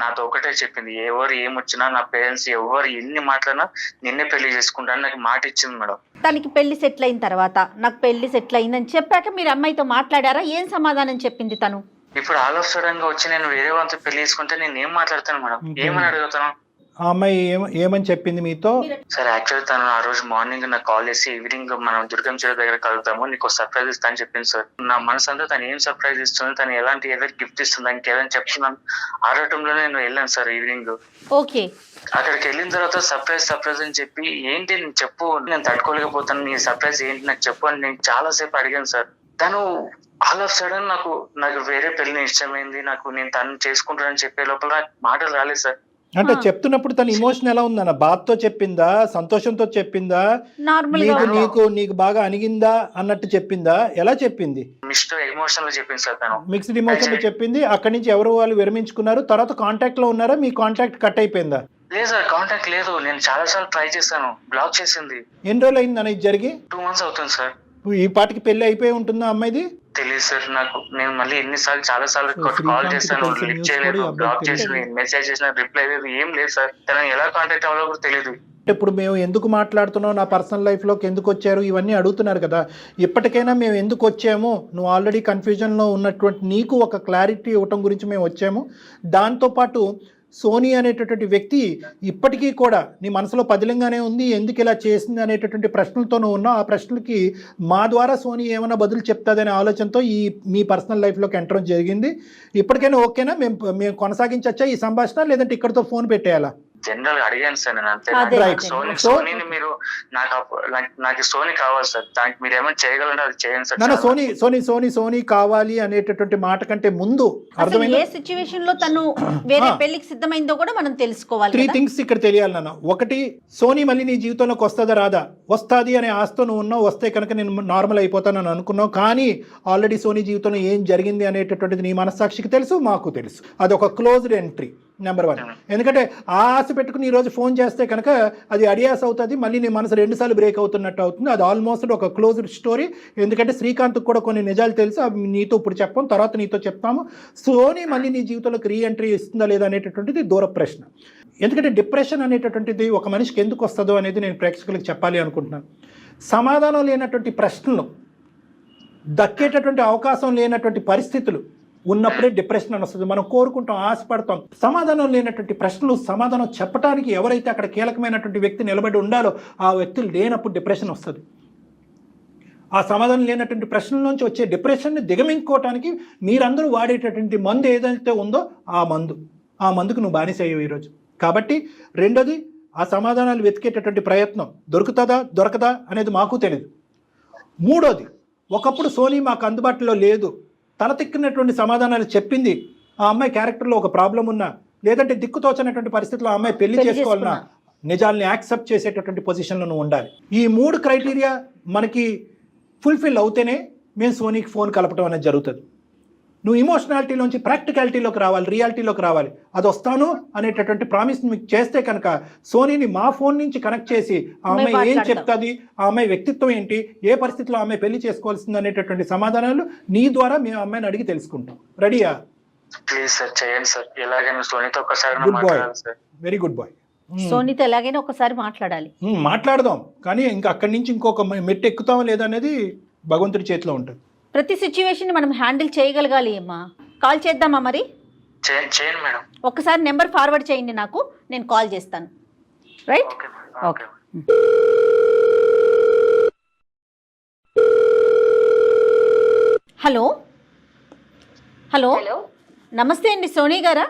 నాతో ఒకటే చెప్పింది, ఎవరు ఏమొచ్చినా నా పేరెంట్స్ ఎవరు ఎన్ని మాట్లాడినా నిన్నే పెళ్లి చేసుకుంటాను నాకు మాట ఇచ్చింది మేడం. తనకి పెళ్లి సెటిల్ అయిన తర్వాత నాకు పెళ్లి సెటిల్ అయిందని చెప్పాక మీరు అమ్మాయితో మాట్లాడారా? ఏం సమాధానం చెప్పింది తను? ఇప్పుడు ఆల్ ఆఫ్ సడన్ గా వచ్చి నేను వేరే వాళ్ళతో పెళ్లి చేసుకుంటే నేను ఏం మాట్లాడతాను మేడం, ఏమని అడుగుతాను? ఆ అమ్మాయి ఏమని చెప్పింది మీతో? సార్ యాక్చువల్లీ తను ఆ రోజు మార్నింగ్ నాకు కాల్ చేసి ఈవినింగ్ మనం దుర్గం చెరువు దగ్గర కలుగుతాము, నీకు సర్ప్రైజ్ ఇస్తా అని చెప్పింది సార్. నా మనసు అంతా తను ఏం సర్ప్రైజ్ ఇస్తుంది, తను ఎలాంటి ఏదైనా గిఫ్ట్ ఇస్తుంది, దానికి ఏదైనా చెప్తున్నాను ఆడటంలో నేను వెళ్ళాను సార్ ఈవినింగ్. ఓకే. అక్కడికి వెళ్ళిన తర్వాత సర్ప్రైజ్ అని చెప్పి, ఏంటి నేను చెప్పు, నేను తట్టుకోలేకపోతాను, నీ సర్ప్రైజ్ ఏంటి నాకు చెప్పు అని నేను చాలా సేపు అడిగాను సార్. తను ఆల్ ఆఫ్ సడన్ నాకు వేరే పెళ్లి ఇష్టమైంది, నేను తను చేసుకుంటానని చెప్పే లోపల నాకు మాటలు రాలేదు సార్. అంటే చెప్తున్నప్పుడు తన ఇమోషన్ ఎలా ఉందన్న? బాధతో చెప్పిందా, సంతోషంతో చెప్పిందా, నీకు బాగా అణిగిందా అన్నట్టు చెప్పిందా, ఎలా చెప్పింది? మిక్స్డ్ ఎమోషన్ లో చెప్పింది సార్ తను. మిక్స్డ్ ఎమోషన్ లో చెప్పింది. అక్కడి నుంచి ఎవరు వాళ్ళు విరమించుకున్నారు, తర్వాత కాంటాక్ట్ లో ఉన్నారా, మీ కాంటాక్ట్ కట్ అయిపోయిందా? లేదు సార్, కాంటాక్ట్ లేదు. నేను చాలా సార్లు ట్రై చేశాను, బ్లాక్ చేసింది. ఎన్ని రోజులు అయింది అన్న ఇది జరిగి? 2 months అవుతుంది సార్. ఈ పాటికి పెళ్లి అయిపోయి ఉంటుందా అమ్మాయిది? తెలియదు సార్ నాకు. నేను మళ్ళీ చాలా సార్లు కాల్ చేశాను, లిఫ్ట్ చేయలేదు, బ్లాక్ చేసి మెసేజ్ చేసిన రిప్లై లేదు, ఏం లేదు సార్. తనని ఎలా కాంటాక్ట్ అవ్వాలో కూడా తెలియదు. ఇప్పుడు మేము ఎందుకు మాట్లాడుతున్నావు, నా పర్సనల్ లైఫ్లోకి ఎందుకు వచ్చారు, ఇవన్నీ అడుగుతున్నారు కదా. ఇప్పటికైనా మేము ఎందుకు వచ్చాము, నువ్వు ఆల్రెడీ కన్ఫ్యూజన్లో ఉన్నటువంటి నీకు ఒక క్లారిటీ ఇవ్వటం గురించి మేము వచ్చాము. దాంతోపాటు సోనీ అనేటటువంటి వ్యక్తి ఇప్పటికీ కూడా నీ మనసులో పదిలంగానే ఉంది, ఎందుకు ఇలా చేసింది అనేటటువంటి ప్రశ్నలతో నువ్వు ఉన్నావు. ఆ ప్రశ్నలకి మా ద్వారా సోనీ ఏమైనా బదులు చెప్తాదనే ఆలోచనతో మీ పర్సనల్ లైఫ్లోకి ఎంటర్ జరిగింది. ఇప్పటికైనా ఓకేనా, మేము కొనసాగించచ్చా ఈ సంభాషణ, లేదంటే ఇక్కడితో ఫోన్ పెట్టేయాలా? జనరల్ గా అడిగాను సార్ నేను అంతే. సోనీని మీరు నాకు సోనీ కావాలి సార్, దానికి మీరు ఏమైనా చేయగలంటే అది చేయండి సార్. సోనీ కావాలి అనేటటువంటి మాట కంటే ముందు ఏ సిచ్యువేషన్ లో తను వేరే పెళ్లికి సిద్ధమైందో కూడా మనం తెలుసుకోవాలి. 3 things ఇక్కడ తెలియాలి నాన్న. ఒకటి, సోనీ మళ్ళీ నీ జీవితంలోకి వస్తుందా రాదా? వస్తుంది అనే ఆశతో నువ్వు ఉన్నావు, వస్తే కనుక నేను నార్మల్ అయిపోతానని అనుకున్నావు. కానీ ఆల్రెడీ సోనీ జీవితంలో ఏం జరిగింది అనేటటువంటిది నీ మనస్సాక్షికి తెలుసు, మాకు తెలుసు. అదొక క్లోజ్డ్ ఎంట్రీ నెంబర్ 1. ఎందుకంటే ఆ ఆశ పెట్టుకుని ఈరోజు ఫోన్ చేస్తే కనుక అది అడియాస్ అవుతుంది, మళ్ళీ నీ మనసు 2 సార్లు బ్రేక్ అవుతున్నట్టు అవుతుంది. అది ఆల్మోస్ట్ ఒక క్లోజ్డ్ స్టోరీ. ఎందుకంటే శ్రీకాంత్కి కూడా కొన్ని నిజాలు తెలుసు, అవి నీతో ఇప్పుడు చెప్పాం, తర్వాత నీతో చెప్తాము. సోనీ మళ్ళీ నీ జీవితంలోకి రీఎంట్రీ ఇస్తుందా లేదా అనేటటువంటిది దూర ప్రశ్న. ఎందుకంటే డిప్రెషన్ అనేటటువంటిది ఒక మనిషికి ఎందుకు వస్తుందో అనేది నేను ప్రేక్షకులకు చెప్పాలి అనుకుంటున్నాను. సమాధానం లేనటువంటి ప్రశ్నలు, దక్కేటటువంటి అవకాశం లేనటువంటి పరిస్థితులు ఉన్నప్పుడే డిప్రెషన్ అని వస్తుంది. మనం కోరుకుంటాం, ఆశపడతాం. సమాధానం లేనటువంటి ప్రశ్నలు సమాధానం చెప్పడానికి ఎవరైతే అక్కడ కీలకమైనటువంటి వ్యక్తి నిలబడి ఉండాలో ఆ వ్యక్తులు లేనప్పుడు డిప్రెషన్ వస్తుంది. ఆ సమాధానం లేనటువంటి ప్రశ్నల నుంచి వచ్చే డిప్రెషన్ని దిగమించుకోవటానికి మీరందరూ వాడేటటువంటి మందు ఏదైతే ఉందో ఆ మందుకు నువ్వు బానిస అయ్యావు ఈరోజు. కాబట్టి రెండోది, ఆ సమాధానాలు వెతికేటటువంటి ప్రయత్నం దొరకదా అనేది మాకు తెలియదు. మూడోది, ఒకప్పుడు సోనీ మాకు అందుబాటులో లేదు, తలతిక్కినటువంటి సమాధానాలు చెప్పింది. ఆ అమ్మాయి క్యారెక్టర్లో ఒక ప్రాబ్లం ఉన్నా, లేదంటే దిక్కుతోచనటువంటి పరిస్థితుల్లో ఆ అమ్మాయి పెళ్లి చేసుకోవాలన్నా నిజాల్ని యాక్సెప్ట్ చేసేటటువంటి పొజిషన్లో నువ్వు ఉండాలి. ఈ 3 క్రైటీరియా మనకి ఫుల్ఫిల్ అవుతేనే మేము సోనీకి ఫోన్ కలపడం అనేది జరుగుతుంది. నువ్వు ఇమోషనాలిటీలోంచి ప్రాక్టికాలిటీలోకి రావాలి, రియాలిటీలోకి రావాలి. అది వస్తాను అనేటటువంటి ప్రామిస్ మీకు చేస్తే కనుక సోనీని మా ఫోన్ నుంచి కనెక్ట్ చేసి ఆ అమ్మాయి ఏం చెప్తుంది, ఆ అమ్మాయి వ్యక్తిత్వం ఏంటి, ఏ పరిస్థితిలో ఆ అమ్మాయి పెళ్లి చేసుకోవాల్సింది అనేటటువంటి సమాధానాలు నీ ద్వారా మేము అమ్మాయిని అడిగి తెలుసుకుంటాం. రెడీయా? ప్లీజ్ సార్ చేయండి సార్. ఎలాగైనా సోనీతో ఒకసారి good boy, very good boy. సోనీతో ఎలాగైనా ఒకసారి మాట్లాడదాం. కానీ ఇంకా అక్కడి నుంచి ఇంకొక మెట్టు ఎక్కుతామా లేదా అనేది భగవంతుడి చేతిలో ఉంటుంది. ప్రతి సిచ్యువేషన్ మనం హ్యాండిల్ చేయగలగాలి అమ్మా. కాల్ చేద్దామా మరి? చేయండి మేడం. ఒక్కసారి నెంబర్ ఫార్వర్డ్ చేయండి నాకు, నేను కాల్ చేస్తాను. రైట్? ఓకే. హలో హలో నమస్తే అండి, సోనీ గారా?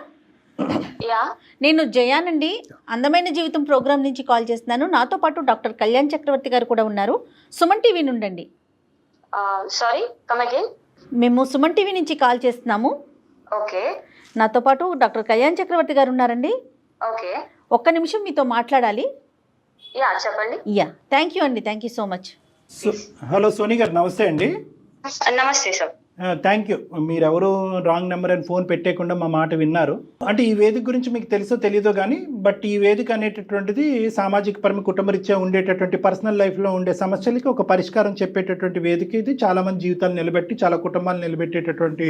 నేను జయానండి, అందమైన జీవితం ప్రోగ్రాం నుంచి కాల్ చేస్తున్నాను. నాతో పాటు డాక్టర్ కళ్యాణ్ చక్రవర్తి గారు కూడా ఉన్నారు. సుమన్ టీవీ నుండి. Sorry, come again. మేము సుమన్ టీవీ నుంచి కాల్ చేస్తున్నాము. ఓకే. నాతో పాటు డాక్టర్ కళ్యాణ్ చక్రవర్తి గారు ఉన్నారండి. ఓకే. ఒక్క నిమిషం మీతో మాట్లాడాలి. చెప్పండి. థ్యాంక్ యూ అండి, thank you so much. Hello Soni గారు, నమస్తే అండి. నమస్తే సార్. Thank you. మీరెవరు రాంగ్ నెంబర్ అని ఫోన్ పెట్టేయకుండా మా మాట విన్నారు. అంటే ఈ వేదిక గురించి మీకు తెలుసో తెలీదో కానీ, బట్ ఈ వేదిక అనేటటువంటిది సామాజిక పరమ కుటుంబరీత్యా ఉండేటటువంటి పర్సనల్ లైఫ్లో ఉండే సమస్యలకి ఒక పరిష్కారం చెప్పేటటువంటి వేదిక ఇది. చాలామంది జీవితాలు నిలబెట్టి చాలా కుటుంబాలు నిలబెట్టేటటువంటి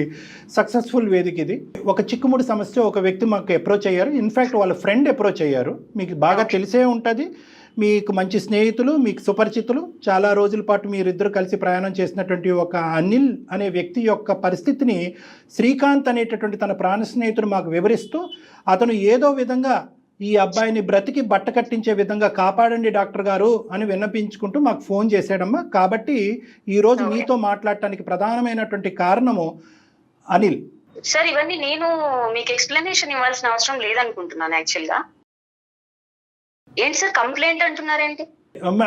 సక్సెస్ఫుల్ వేదిక ఇది. ఒక చిక్కుముడి సమస్య ఒక వ్యక్తి మాకు అప్రోచ్ అయ్యారు. ఇన్ఫ్యాక్ట్ వాళ్ళ ఫ్రెండ్ అప్రోచ్ అయ్యారు. మీకు బాగా తెలిసే ఉంటుంది, మీకు మంచి స్నేహితులు, మీకు సుపరిచితులు, చాలా రోజుల పాటు మీరిద్దరు కలిసి ప్రయాణం చేసినటువంటి ఒక అనిల్ అనే వ్యక్తి యొక్క పరిస్థితిని శ్రీకాంత్ అనేటటువంటి తన ప్రాణ స్నేహితుడు మాకు వివరిస్తూ, అతను ఏదో విధంగా ఈ అబ్బాయిని బ్రతికి బట్ట కట్టించే విధంగా కాపాడండి డాక్టర్ గారు అని విన్నపించుకుంటూ మాకు ఫోన్ చేశాడమ్మా. కాబట్టి ఈరోజు మీతో మాట్లాడటానికి ప్రధానమైనటువంటి కారణము అనిల్. సార్ ఇవన్నీ నేను మీకు ఎక్స్ప్లెనేషన్ ఇవ్వాల్సిన అవసరం లేదనుకుంటున్నాను యాక్చువల్ గా. ఏంటి సార్ కంప్లైంట్ అంటున్నారేంటి?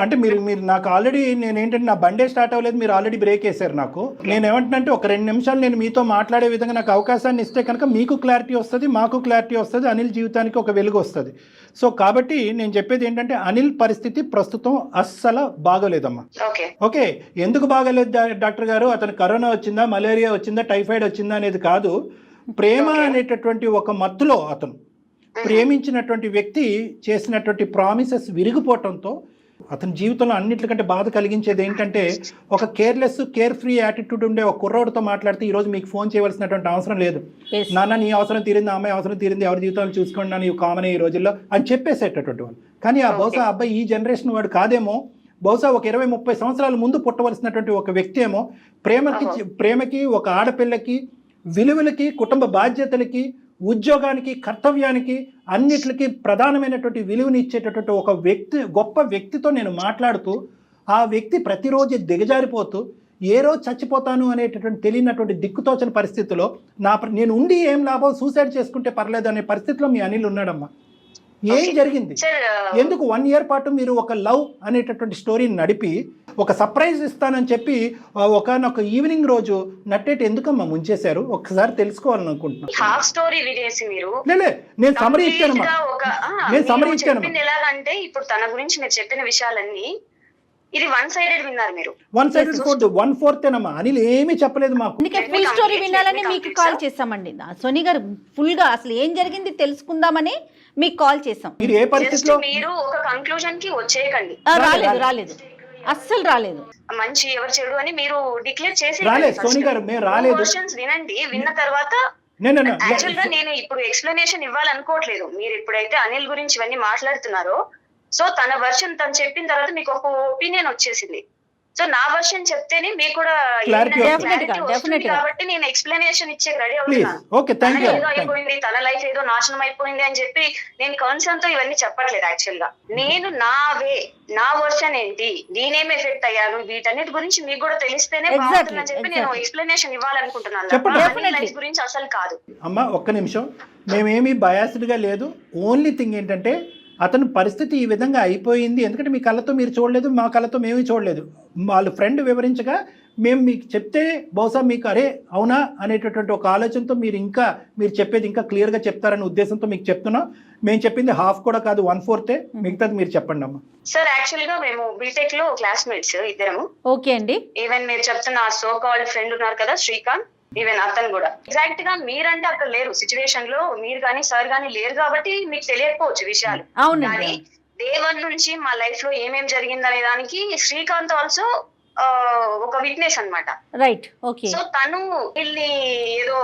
అంటే మీరు నాకు ఆల్రెడీ నేనేంటంటే నా బండే స్టార్ట్ అవ్వలేదు, మీరు ఆల్రెడీ బ్రేక్ వేశారు నాకు. నేను ఏమంటున్నానంటే ఒక 2 నిమిషాలు నేను మీతో మాట్లాడే విధంగా నాకు అవకాశాన్ని ఇస్తే కనుక మీకు క్లారిటీ వస్తుంది, మాకు క్లారిటీ వస్తుంది, అనిల్ జీవితానికి ఒక వెలుగు వస్తుంది. సో కాబట్టి నేను చెప్పేది ఏంటంటే అనిల్ పరిస్థితి ప్రస్తుతం అస్సలు బాగోలేదమ్మా. ఓకే, ఎందుకు బాగోలేదు డాక్టర్ గారు? అతను కరోనా వచ్చిందా, మలేరియా వచ్చిందా, టైఫాయిడ్ వచ్చిందా అనేది కాదు. ప్రేమ అనేటటువంటి ఒక మత్తులో అతను ప్రేమించినటువంటి వ్యక్తి చేసినటువంటి ప్రామిసెస్ విరిగిపోవటంతో అతని జీవితంలో అన్నిటికంటే బాధ కలిగించేది ఏంటంటే ఒక కేర్లెస్ కేర్ ఫ్రీ యాటిట్యూడ్ ఉండే ఒక కుర్రోడితో మాట్లాడితే ఈరోజు మీకు ఫోన్ చేయవలసినటువంటి అవసరం లేదు. నాన్న నీ అవసరం తీరింది, అమ్మాయి అవసరం తీరింది, ఎవరి జీవితాలు చూసుకోండి నా నీవు కామన్ ఈ రోజుల్లో అని చెప్పేసేటటువంటి వాళ్ళు. కానీ ఆ బహుశా అబ్బాయి ఈ జనరేషన్ వాడు కాదేమో, బహుశా ఒక 20-30 సంవత్సరాల ముందు పుట్టవలసినటువంటి ఒక వ్యక్తి ఏమో ప్రేమకి ఒక ఆడపిల్లకి విలువలకి కుటుంబ బాధ్యతలకి ఉద్యోగానికి కర్తవ్యానికి అన్నిటికీ ప్రధానమైనటువంటి విలువని ఇచ్చేటటువంటి ఒక వ్యక్తి, గొప్ప వ్యక్తితో నేను మాట్లాడుతూ ఆ వ్యక్తి ప్రతిరోజు దిగజారిపోతూ ఏ రోజు చచ్చిపోతాను అనేటటువంటి తెలియనటువంటి దిక్కుతోచని పరిస్థితిలో నేను ఉండి ఏం లాభం, సూసైడ్ చేసుకుంటే పర్లేదు అనే పరిస్థితిలో మీ అనిల్ ఉన్నాడమ్మా. ఏం జరిగింది? ఎందుకు 1 year పాటు మీరు ఒక లవ్ అనేటటువంటి స్టోరీని నడిపి ఒక సర్ప్రైజ్ ఇస్తానని చెప్పి ఒకనొక ఈవినింగ్ రోజు నట్టేటి ఎందుకమ్మా ముంచేశారు? ఒకసారి తెలుసుకోవాలని అనుకుంటున్నాను. హాఫ్ స్టోరీ వినేసి మీరు నేను సమరీ ఇచ్చానమ్మా. ఎలాగంటే ఇప్పుడు తన గురించి మీరు చెప్పిన విషయాలన్నీ ఇది 1-sided విన్నారు మీరు. 1-sided 1/4 అనిల్ ఏమీ చెప్పలేదు మాకు. ఫుల్ స్టోరీ వినాలని మీకు కాల్ చేసామండి సోని గారు. ఫుల్ గా అసలు ఏం జరిగింది తెలుసుకుందామని మీకు కాల్ చేసాం. మీరు ఏ పరిస్థితిలో మీరు ఒక కంక్లూజన్ కి వచ్చేయకండి. రాలేదు అస్సలు రాలేదు. మంచి ఎవరు చెడు అని మీరు డిక్లేర్ చేసి రాలేదు సోని గారు, మేము రాలేదు. వినండి, విన్న తర్వాత యాక్చువల్ గా నేను ఇప్పుడు ఎక్స్ప్లెనేషన్ ఇవ్వాలనుకోవట్లేదు. మీరు ఇప్పుడైతే అనిల్ గురించి ఇవన్నీ మాట్లాడుతున్నారో, సో తన వర్షన్ తను చెప్పిన తర్వాత మీకు ఒక ఒపీనియన్ వచ్చేసింది. సో నా వర్షన్ చెప్తేనే మీకు కూడా కాబట్టి నేను ఎక్స్ప్లెనేషన్ ఇచ్చే రెడీ అవుతున్నాను. ఏదో అయిపోయింది, తన లైఫ్ ఏదో నాశనం అయిపోయింది అని చెప్పి నేను కన్సర్న్ తో ఇవన్నీ చెప్పట్లేదు. యాక్చువల్ గా నేను నా వర్షన్ ఏంటి, నేనేం ఎఫెక్ట్ అయ్యాను, వీటన్నిటి గురించి మీకు కూడా తెలిస్తేనే బాగుంటుందని చెప్పి నేను ఎక్స్ప్లెనేషన్ ఇవ్వాలనుకుంటున్నాను. లైఫ్ గురించి అసలు కాదు. అమ్మా ఒక్క నిమిషం, మేమేమీ బయాస్డ్ గా లేదు. ఓన్లీ థింగ్ ఏంటంటే అతని పరిస్థితి ఈ విధంగా అయిపోయింది. ఎందుకంటే మీ కళ్ళతో మీరు చూడలేదు, మా కళ్ళతో మేము చూడలేదు. వాళ్ళ ఫ్రెండ్ వివరించగా మేము మీకు చెప్తే బహుశా మీకు అరే అవునా అనేటటువంటి ఒక ఆలోచనతో మీరు చెప్పేది ఇంకా క్లియర్గా చెప్తారనే ఉద్దేశంతో మీకు చెప్తున్నాం. మేము చెప్పింది హాఫ్ కూడా కాదు, 1/4. మిగతాది మీరు చెప్పండి అమ్మా. సార్ యాక్చువల్ గా మేము బీటెక్ లో క్లాస్మేట్స్ ఇద్దరము. ఓకే అండి. ఈవెన్ మీరు చెప్తున్న సో కాల్డ్ ఫ్రెండ్ ఉన్నారు కదా శ్రీకాంత్, ఈవెన్ అతను కూడా ఎగ్జాక్ట్ గా మీరంటే అక్కడ లేరు సిచ్యువేషన్ లో, మీరు కానీ సార్ కానీ లేరు కాబట్టి మీకు తెలియకపోవచ్చు విషయాలు. కానీ డే 1 నుంచి మా లైఫ్ లో ఏమేం జరిగింది అనే దానికి శ్రీకాంత్ ఆల్సో ఒక విట్నెస్ అన్నమాట. Right, okay. సో తను వీళ్ళని ఏదో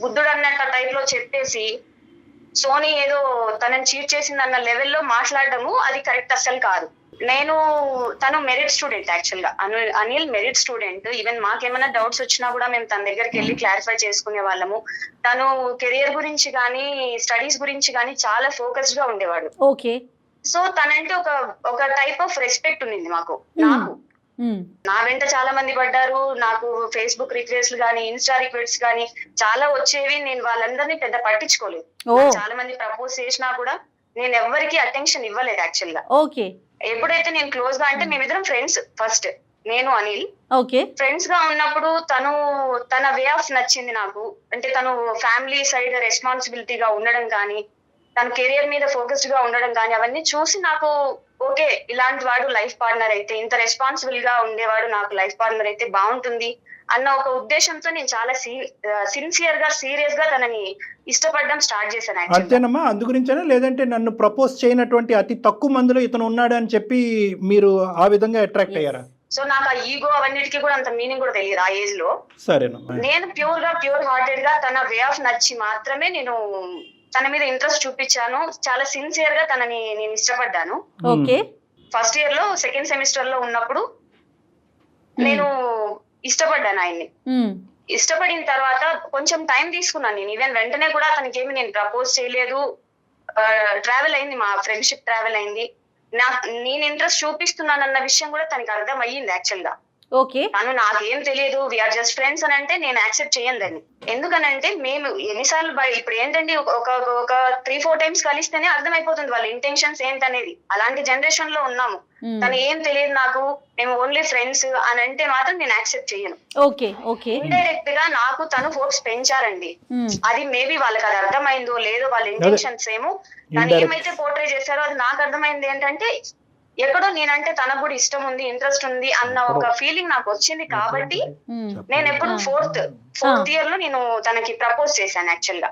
బుద్ధుడు అన్నట్టు టైప్ లో చెప్పేసి సోనీ ఏదో తనని చీట్ చేసింది అన్న లెవెల్లో మాట్లాడడము అది కరెక్ట్ అస్సలు కాదు. తను మెరిట్ స్టూడెంట్ యాక్చువల్ గా, అనిల్ మెరిట్ స్టూడెంట్. ఈవెన్ మాకేమైనా డౌట్స్ వచ్చినా కూడా మేము తన దగ్గరికి వెళ్ళి క్లారిఫై చేసుకునే వాళ్ళము. తను కెరియర్ గురించి కానీ స్టడీస్ గురించి కానీ చాలా ఫోకస్డ్ గా ఉండేవాడు. ఓకే. సో తనంటే ఒక టైప్ ఆఫ్ రెస్పెక్ట్ ఉంది నాకు. నా వెంట చాలా మంది పడ్డారు. నాకు ఫేస్బుక్ రిక్వెస్ట్లు గానీ ఇన్స్టా రిక్వెస్ట్స్ గానీ చాలా వచ్చేవి. నేను వాళ్ళందరినీ పెద్ద పట్టించుకోలేదు. చాలా మంది ప్రపోజ్ చేసినా కూడా నేను ఎవరికి అటెన్షన్ ఇవ్వలేదు యాక్చువల్ గా. ఓకే. ఎప్పుడైతే నేను క్లోజ్ గా, అంటే మేమిద్దరం ఫ్రెండ్స్ ఫస్ట్, నేను అనిల్ ఓకే ఫ్రెండ్స్ గా ఉన్నప్పుడు తన వే ఆఫ్ నచ్చింది నాకు. అంటే తను ఫ్యామిలీ సైడ్ రెస్పాన్సిబిలిటీగా ఉండడం కానీ, తన కెరియర్ మీద ఫోకస్డ్ గా ఉండడం కానీ అవన్నీ చూసి నాకు ఓకే ఇలాంటి వాడు లైఫ్ పార్ట్నర్ అయితే, ఇంత రెస్పాన్సిబుల్ గా ఉండేవాడు నాకు లైఫ్ పార్ట్నర్ అయితే బాగుంటుంది అన్న ఒక ఉద్దేశంతో నేను చాలా సిన్సియర్ గా సీరియస్ గా తనని ఇష్టపడడం స్టార్ట్ చేశాను. అంతేనమ్మా? అందు గురించేనా, లేదంటే నన్ను ప్రపోజ్ చేయనటువంటి అతి తక్కువ మందిలో ఇతను ఉన్నాడు అని చెప్పి మీరు ఆ విధంగా అట్రాక్ట్ అయ్యారా? సో నాకు ఆ ఈగో అవన్నిటికీ కూడా అంత మీనింగ్ కూడా తెలియదు ఆ ఏజ్ లో. సరేనమ్మా. నేను ప్యూర్ హార్టెడ్ గా తన వే ఆఫ్ నచ్చి మాత్రమే నేను తన మీద ఇంట్రెస్ట్ చూపించాను. చాలా సిన్సియర్ గా తనని నేను ఇష్టపడ్డాను. ఓకే. ఫస్ట్ ఇయర్ లో సెకండ్ సెమిస్టర్ లో ఉన్నప్పుడు నేను ఇష్టపడ్డాను ఆయన్ని. ఇష్టపడిన తర్వాత కొంచెం టైం తీసుకున్నాను నేను. ఈవెన్ వెంటనే కూడా అతనికి ఏమి నేను ప్రపోజ్ చేయలేదు, ట్రావెల్ అయింది, మా ఫ్రెండ్షిప్ ట్రావెల్ అయింది. నేను ఇంట్రెస్ట్ చూపిస్తున్నానన్న విషయం కూడా తనకి అర్థం అయ్యింది యాక్చువల్ గా. ఓకే, తను నాకేం తెలియదు, వీఆర్ జస్ట్ ఫ్రెండ్స్ అని అంటే నేను యాక్సెప్ట్ చేయను దాన్ని. ఎందుకనంటే మేము ఎన్నిసార్లు ఇప్పుడు ఏంటండి ఒక 3-4 టైమ్స్ కలిస్తేనే అర్థమైపోతుంది వాళ్ళ ఇంటెన్షన్స్ ఏంటనేది. అలాంటి జనరేషన్ లో ఉన్నాము. తను ఏం తెలియదు నాకు, మేము ఓన్లీ ఫ్రెండ్స్ అని అంటే మాత్రం నేను యాక్సెప్ట్ చేయను. ఓకే ఓకే, ఇండైరెక్ట్ గా నాకు తను హోప్స్ పెంచారండి. అది మేబీ వాళ్ళకి అది అర్థమైందో లేదో, వాళ్ళ ఇంటెన్షన్స్ ఏమో తను ఏమైతే పోర్ట్రే చేశారో అది నాకు అర్థమైంది. ఏంటంటే ఎక్కడో నేనంటే తనకు కూడా ఇష్టం ఉంది, ఇంట్రెస్ట్ ఉంది అన్న ఒక ఫీలింగ్ నాకు వచ్చింది. కాబట్టి నేను ఎప్పుడు ఫోర్త్ ఇయర్ లో నేను తనకి ప్రపోజ్ చేశాను యాక్చువల్ గా.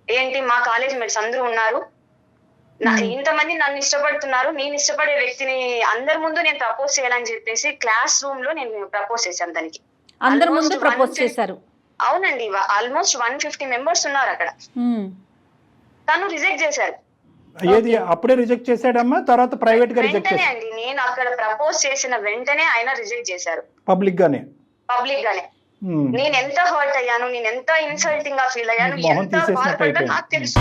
ఏంటి, మా కాలేజ్ మేట్స్ అందరూ ఉన్నారు, ఇంతమంది నన్ను ఇష్టపడుతున్నారు, నేను ఇష్టపడే వ్యక్తిని అందరి ముందు నేను ప్రపోజ్ చేయాలని చెప్పేసి క్లాస్ రూమ్ లో నేను ప్రపోజ్ చేశాను తనకి. అందరి ముందు ప్రపోజ్ చేశారు? అవునండి, ఆల్మోస్ట్ 150 మెంబర్స్ ఉన్నారు అక్కడ. తను రిజెక్ట్ చేశారు. ఏది అప్పుడే రిజెక్ట్ చేశాడమ్మా, తర్వాత ప్రైవేట్ గా రిజెక్ట్ చేశాడు? అండి, నేను అక్కడ ప్రపోజ్ చేసిన వెంటనే ఆయన రిజెక్ట్ చేశారు పబ్లిక్ గానే. నేను ఎంత హర్ట్ అయ్యాను, నేను ఎంత ఇన్సల్టింగ్ గా ఫీల్ అయ్యాను, ఎంత బాధపడ్డా నాకు తెలుసు.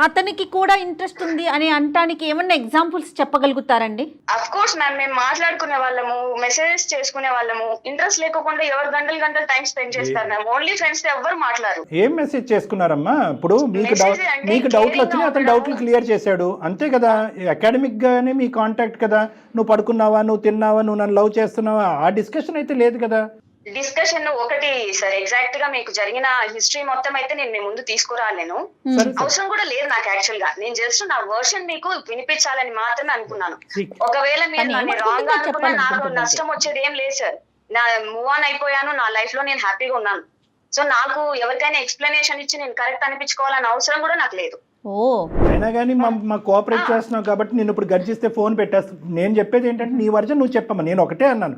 అతనికి కూడా ఇంట్రెస్ట్ ఉంది అని అంటానికి ఏమన్నా ఎగ్జాంపుల్స్ చెప్పగలుగుతారండి? అఫ్ కోర్స్ మ్యామ్, మేము మాట్లాడుకునే వాళ్ళము, మెసేజెస్ చేసుకునే వాళ్ళము. ఇంట్రెస్ట్ లేకుండా ఎవరు గంటలు టైం స్పెండ్ చేస్తారు మ్యామ్. ఓన్లీ ఫ్రెండ్స్ తో ఎవరు మాట్లాడరు. ఏం మెసేజ్ చేసుకున్నారమ్మా? ఇప్పుడు మీకు డౌట్లు వచ్చినాయి, అతను డౌట్లు క్లియర్ చేశాడు అంతే కదా. అకాడమిక్ గానే మీ కాంటాక్ట్ కదా. నువ్వు పడుకున్నావా, నువ్వు తిన్నావా, నువ్వు నన్ను లవ్ చేస్తున్నావా, ఆ డిస్కషన్ అయితే లేదు కదా. డిస్కషన్ ఒకటి సార్, ఎగ్జాక్ట్ గా మీకు జరిగిన హిస్టరీ మొత్తం అయితే నేను మీ ముందు తీసుకురాలేను, అవసరం కూడా లేదు నాకు. యాక్చువల్ గా నేను జస్ట్ నా వర్షన్ మీకు వినిపించాలని మాత్రమే అనుకున్నాను. ఒకవేళ మీరు నన్ను రాంగ్ గా అనుకున్నా నాకు నష్టం వచ్చేది ఏం లేదు సార్. నా మూవ్ ఆన్ అయిపోయాను, నా లైఫ్ లో నేను హ్యాపీగా ఉన్నాను. సో నాకు ఎవరికైనా ఎక్స్ప్లెనేషన్ ఇచ్చి నేను కరెక్ట్ అనిపించుకోవాలని అవసరం కూడా నాకు లేదు. అయినా కానీ మా కోఆపరేట్ చేస్తున్నావు కాబట్టి నేను ఇప్పుడు గర్జిస్తే ఫోన్ పెట్టేస్తా. నేను చెప్పేది ఏంటంటే నీ వర్జన్ నువ్వు చెప్పమ్మా. నేను ఒకటే అన్నాను,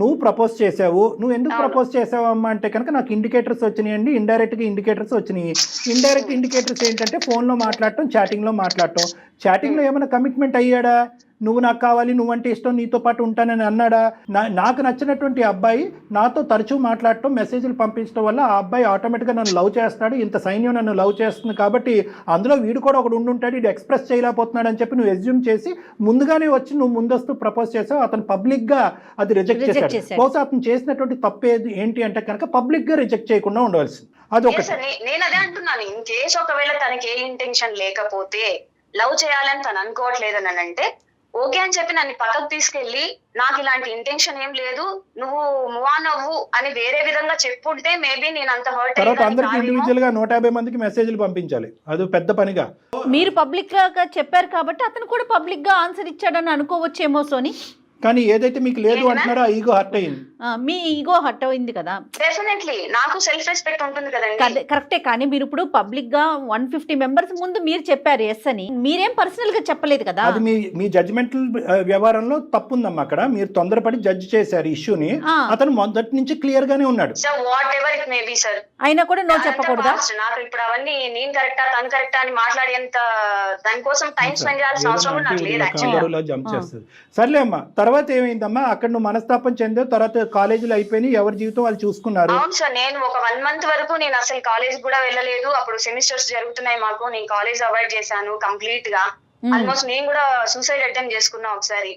నువ్వు ప్రపోజ్ చేసావు, నువ్వు ఎందుకు ప్రపోజ్ చేసావు అమ్మా అంటే కనుక నాకు ఇండికేటర్స్ వచ్చినాయండి, ఇండైరెక్ట్ గా ఇండికేటర్స్ వచ్చినాయి. ఇండైరెక్ట్ ఇండికేటర్స్ ఏంటంటే ఫోన్ లో మాట్లాడటం, చాటింగ్ లో మాట్లాడటం. చాటింగ్ లో ఏమైనా కమిట్మెంట్ అయ్యాడా? నువ్వు నాకు కావాలి, నువ్వంటే ఇష్టం, నీతో పాటు ఉంటానని అన్నాడా? నాకు నచ్చినటువంటి అబ్బాయి నాతో తరచూ మాట్లాడటం, మెసేజ్లు పంపించడం వల్ల ఆ అబ్బాయి ఆటోమేటిక్గా నన్ను లవ్ చేస్తాడు, ఇంత సైన్యం నన్ను లవ్ చేస్తుంది కాబట్టి అందులో వీడు కూడా ఒకడు ఉండుంటాడు, ఇది ఎక్స్ప్రెస్ చేయలేకపోతున్నాడు అని చెప్పి నువ్వు ఎస్యూమ్ చేసి ముందుగానే వచ్చి నువ్వు ముందస్తు ప్రపోజ్ చేసావు. అతను పబ్లిక్గా అది రిజెక్ట్ చేశాడు. బహుశా అతను చేసినటువంటి తప్పేది ఏంటి అంటే కనుక పబ్లిక్గా రిజెక్ట్ చేయకుండా ఉండవలసింది. అదొకటి. నేను అదే అంటున్నాను, ఇన్ కేసు ఒకవేళ తనకి ఏ ఇంటెన్షన్ లేకపోతే, లవ్ చేయాలని తను అనుకోవట్లేదని అంటే ఓకే అని చెప్పి నన్ను పక్కకు తీసుకెళ్లి నాకు ఇలాంటి ఇంటెన్షన్ ఏం లేదు, నువ్వు మూవ్ ఆన్ అవ్వు అని వేరే విధంగా చెప్పుంటే మేబీ నేను అంత హర్ట్ తర్వాత అందరికి ఇండివిజువల్ గా 150 మందికి మెసేజ్లు పంపించాలి, అది పెద్ద పనిగా. మీరు పబ్లిక్ గా చెప్పారు కాబట్టి అతను కూడా పబ్లిక్ గా ఆన్సర్ ఇచ్చాడని అనుకోవచ్చేమో సోని. కానీ ఏదైతే మీకు లేదు అంటున్నారో ఆ ఈగో హర్ట్ అయింది. మీ ఈగో హర్ట్ అయింది కదా. డెఫినెట్లీ నాకు సెల్ఫ్ రెస్పెక్ట్ ఉంటుంది కదండి. కరెక్టే, కానీ మీరు ఇప్పుడు పబ్లిక్ గా 150 మెంబర్స్ ముందు మీరు చెప్పారు ఎస్ అని, మీరేం పర్సనల్ గా చెప్పలేదు కదా. అది మీ జడ్జిమెంటల్ వ్యవహారంలో తప్పు ఉందమ్మా. అక్కడ మీరు తొందరపడి జడ్జ్ చేశారు ఇష్యూని. అతను మొదటి నుంచి క్లియర్ గానే ఉన్నాడు. అయినా కూడా నో చెప్పకూడదా? నాకు ఇప్పుడు అవన్నీ నేను కరెక్టా తను కరెక్టా అని మాట్లాడేంత దానికోసం టైం స్పెండ్ చేయాల్సిన అవసరం కూడా నాకు లేదు. జంప్ చేస్తుంది. సర్లే అమ్మా, తర్వాత ఏమైందమ్మా? అక్కడ నువ్వు మనస్తాపం చెందావు, తర్వాత కాలేజీలు అయిపోయినాయి, ఎవరి జీవితం వాళ్ళు చూసుకున్నారు. అవును సార్, నేను ఒక 1 month వరకు నేను అసలు కాలేజ్ కూడా వెళ్ళలేదు. అప్పుడు సెమిస్టర్స్ జరుగుతున్నాయి మాకు, నేను కాలేజ్ అవాయిడ్ చేశాను కంప్లీట్ గా. ఆల్మోస్ట్ నేను కూడా సూసైడ్ అటెంప్ట్ చేసుకున్నా ఒకసారి.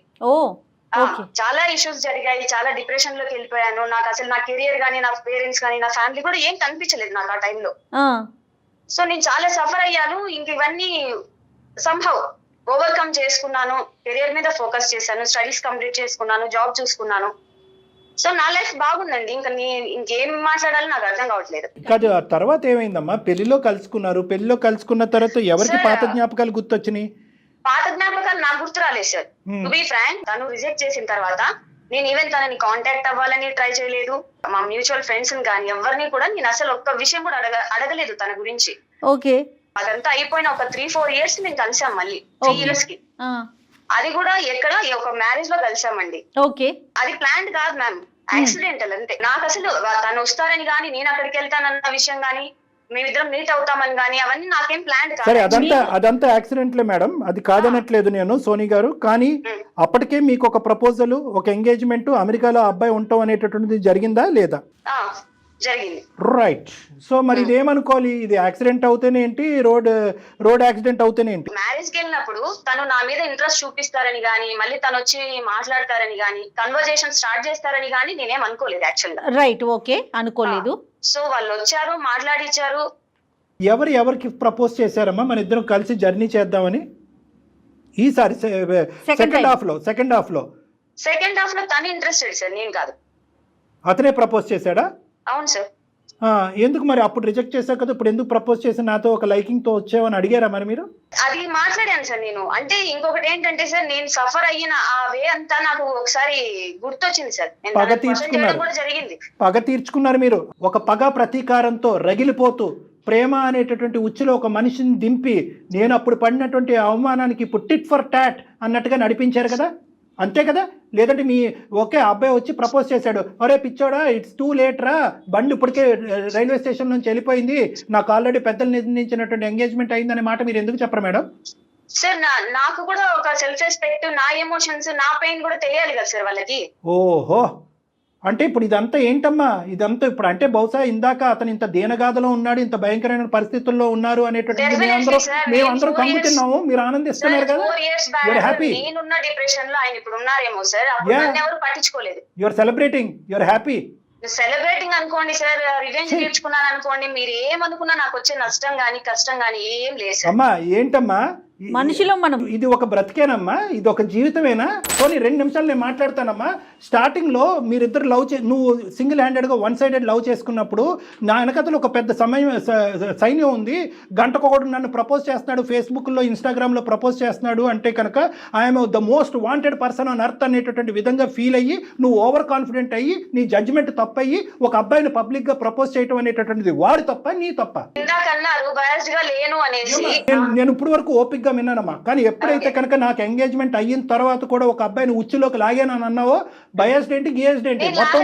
చాలా ఇష్యూస్ జరిగాయి, చాలా డిప్రెషన్ లోకి వెళ్ళిపోయాను. నాకు అసలు నా కెరియర్ గానీ, నా పేరెంట్స్ గానీ, నా ఫ్యామిలీ కూడా ఏం కనిపించలేదు నాకు ఆ టైంలో. సో నేను చాలా సఫర్ అయ్యాను. ఇంక ఇవన్నీ సంహౌ ఓవర్కమ్ చేసుకున్నాను, కెరియర్ మీద ఫోకస్ చేశాను, స్టడీస్ కంప్లీట్ చేసుకున్నాను, జాబ్ చూసుకున్నాను. సో నా లైఫ్ బాగుందండి. ఇంకేం మాట్లాడాలో నాకు అర్థం కావట్లేదు. కాదు, ఆ తర్వాత ఏమైందమ్మా? పెళ్లిలో కలుసుకున్నారు. పెళ్లిలో కలుసుకున్న తర్వాత ఎవరికి పాత జ్ఞాపకాలు గుర్తొచ్చినాయి? పాత జ్ఞాపకాలు నాకు గుర్తు రాలేదు సార్. టు బి ఫ్రాంక్, తను రిజెక్ట్ చేసిన తర్వాత నేను ఈవెన్ తనని కాంటాక్ట్ అవ్వాలని ట్రై చేయలేదు. మా మ్యూచువల్ ఫ్రెండ్స్ కానీ ఎవరిని కూడా నేను అసలు ఒక్క విషయం కూడా అడగలేదు తన గురించి. ఓకే, అదంతా అయిపోయిన ఒక 3-4 years మేము కలిసాం మళ్ళీ. 3 years కి అది కూడా ఎక్కడ ఒక మ్యారేజ్ లో కలిసామండి. ఓకే, అది ప్లాన్ కాదు మ్యామ్, యాక్సిడెంటల్ అంతే. నాకు అసలు తను వస్తారని గానీ, నేను అక్కడికి వెళ్తానన్న విషయం గానీ, మేమిద్దరం మీట్ అవుతామని గానీ అవన్నీ నాకేం ప్లాన్ కాదు. సరే, అదంతా యాక్సిడెంట్లే మేడం, అది కాదనట్లేదు నేను సోనీ గారు. కానీ అప్పటికే మీకు ఒక ప్రపోజల్, ఒక ఎంగేజ్మెంట్, అమెరికాలో అబ్బాయి ఉంటాం అనేటటువంటిది జరిగిందా లేదా? జరిగింది. రైట్. సో మరి ఇదేమనుకోవాలి, ఇది యాక్సిడెంట్ అవుతేనే ఏంటి, రోడ్ యాక్సిడెంట్ అవుతేనే ఏంటి? మ్యారేజ్ కి వెళ్ళినప్పుడు తను నా మీద ఇంట్రెస్ట్ చూపిస్తారని గానీ, మళ్ళీ తను వచ్చి మాట్లాడతారని గానీ, కన్వర్జేషన్ స్టార్ట్ చేస్తారని గానీ నేనేం అనుకోలేదు యాక్చువల్ గా. రైట్, ఓకే, అనుకోలేదు. సో వాళ్ళు వచ్చారు, మాట్లాడిచ్చారు. ఎవరికి ప్రపోజ్ చేశారమ్మా మన ఇద్దరం కలిసి జర్నీ చేద్దామని? ఈసారి సెకండ్ హాఫ్ లో తను ఇంట్రెస్టెడ్ సార్, నేను కాదు. అతనే ప్రపోజ్ చేశాడా? అవును సార్. ఎందుకు మరి అప్పుడు రిజెక్ట్ చేశావు కదా, ఇప్పుడు ఎందుకు ప్రపోజ్ చేసి నాతో ఒక లైకింగ్ తో వచ్చావని అడిగారా మరి మీరు? అది మాట్లాడాను సార్ నేను. అంటే ఇంకొకటి ఏంటంటే సార్, నేను సఫర్ అయిన ఆ వే అంతా నాకు ఒకసారి గుర్తొచ్చింది సార్. పగ తీర్చుకున్నారు మీరు. ఒక పగ ప్రతీకారంతో రగిలిపోతూ ప్రేమ అనేటటువంటి ఉచ్చులో ఒక మనిషిని దింపి నేను అప్పుడు పడినటువంటి అవమానానికి ఇప్పుడు టిట్ ఫర్ టాట్ అన్నట్టుగా నడిపించారు కదా, అంతే కదా? లేదంటే మీ ఒకే అబ్బాయి వచ్చి ప్రపోజ్ చేశాడు, అరే పిచ్చోడా ఇట్స్ టూ లేట్ రా, బండి ఇప్పటికే రైల్వే స్టేషన్ నుంచి వెళ్ళిపోయింది, నాకు ఆల్రెడీ పెద్దలు నిర్ణయించినటువంటి ఎంగేజ్మెంట్ అయిందనే మాట మీరు ఎందుకు చెప్పరు మేడం? సార్ నాకు కూడా ఒక సెల్ఫ్ రెస్పెక్ట్, నా ఎమోషన్స్, నా పెయిన్ కూడా తెలియాలి కదా సార్ వాళ్ళకి. ఓహో, అంటే ఇప్పుడు ఇదంతా ఏంటమ్మా, ఇదంతా ఇప్పుడు అంటే బహుశా ఇందాక అతను ఇంత దీనగాథలో ఉన్నాడు, ఇంత భయంకరమైన పరిస్థితుల్లో ఉన్నారు అనేటువంటి మేమందరం కంగుతున్నాము, మీరు ఆనందిస్తున్నారు కదా, హ్యాపీ. నేనున్న డిప్రెషన్ లో ఆయన ఇప్పుడు ఉన్నారేమో సార్, ఎవరు పట్టించుకోలేదు. You're celebrating, you're happy. Celebrating అనుకోండి సార్, రివెంజ్ తీర్చుకున్నాను అనుకోండి, మీరు ఏమనుకున్నా నాకు వచ్చే నష్టం గానీ కష్టం గానీ ఏం లేదు సార్. అమ్మా ఏంటమ్మా మనిషిలో మనం, ఇది ఒక బ్రతికేనమ్మా, ఇది ఒక జీవితమేనా? పోనీ 2 నిమిషాలు నేను మాట్లాడతానమ్మా. స్టార్టింగ్ లో మీరిద్దరు నువ్వు సింగిల్ హ్యాండెడ్ గా వన్ సైడెడ్ లవ్ చేసుకున్నప్పుడు నా వెనకతలో ఒక పెద్ద సైన్యం ఉంది, గంటకొకడు నన్ను ప్రపోజ్ చేస్తున్నాడు, ఫేస్బుక్ లో ఇన్స్టాగ్రామ్ లో ప్రపోజ్ చేస్తున్నాడు అంటే కనుక I'm the most wanted person on earth అనేటటువంటి విధంగా ఫీల్ అయ్యి నువ్వు ఓవర్ కాన్ఫిడెంట్ అయ్యి నీ జడ్జిమెంట్ తప్పయ్యి ఒక అబ్బాయిని పబ్లిక్ గా ప్రపోజ్ చేయడం అనేటటువంటిది వాడు తప్ప నీ తప్ప? నేను ఇప్పుడు వరకు ఓపిక విన్నానమ్మా, కానీ ఎప్పుడైతే కనుక నాకు ఎంగేజ్మెంట్ అయిన తర్వాత కూడా ఒక అబ్బాయిని ఉచ్చులోకి లాగానని అన్నావో, బయాస్డ్ ఏంటి గేజ్డ్ ఏంటి మొత్తం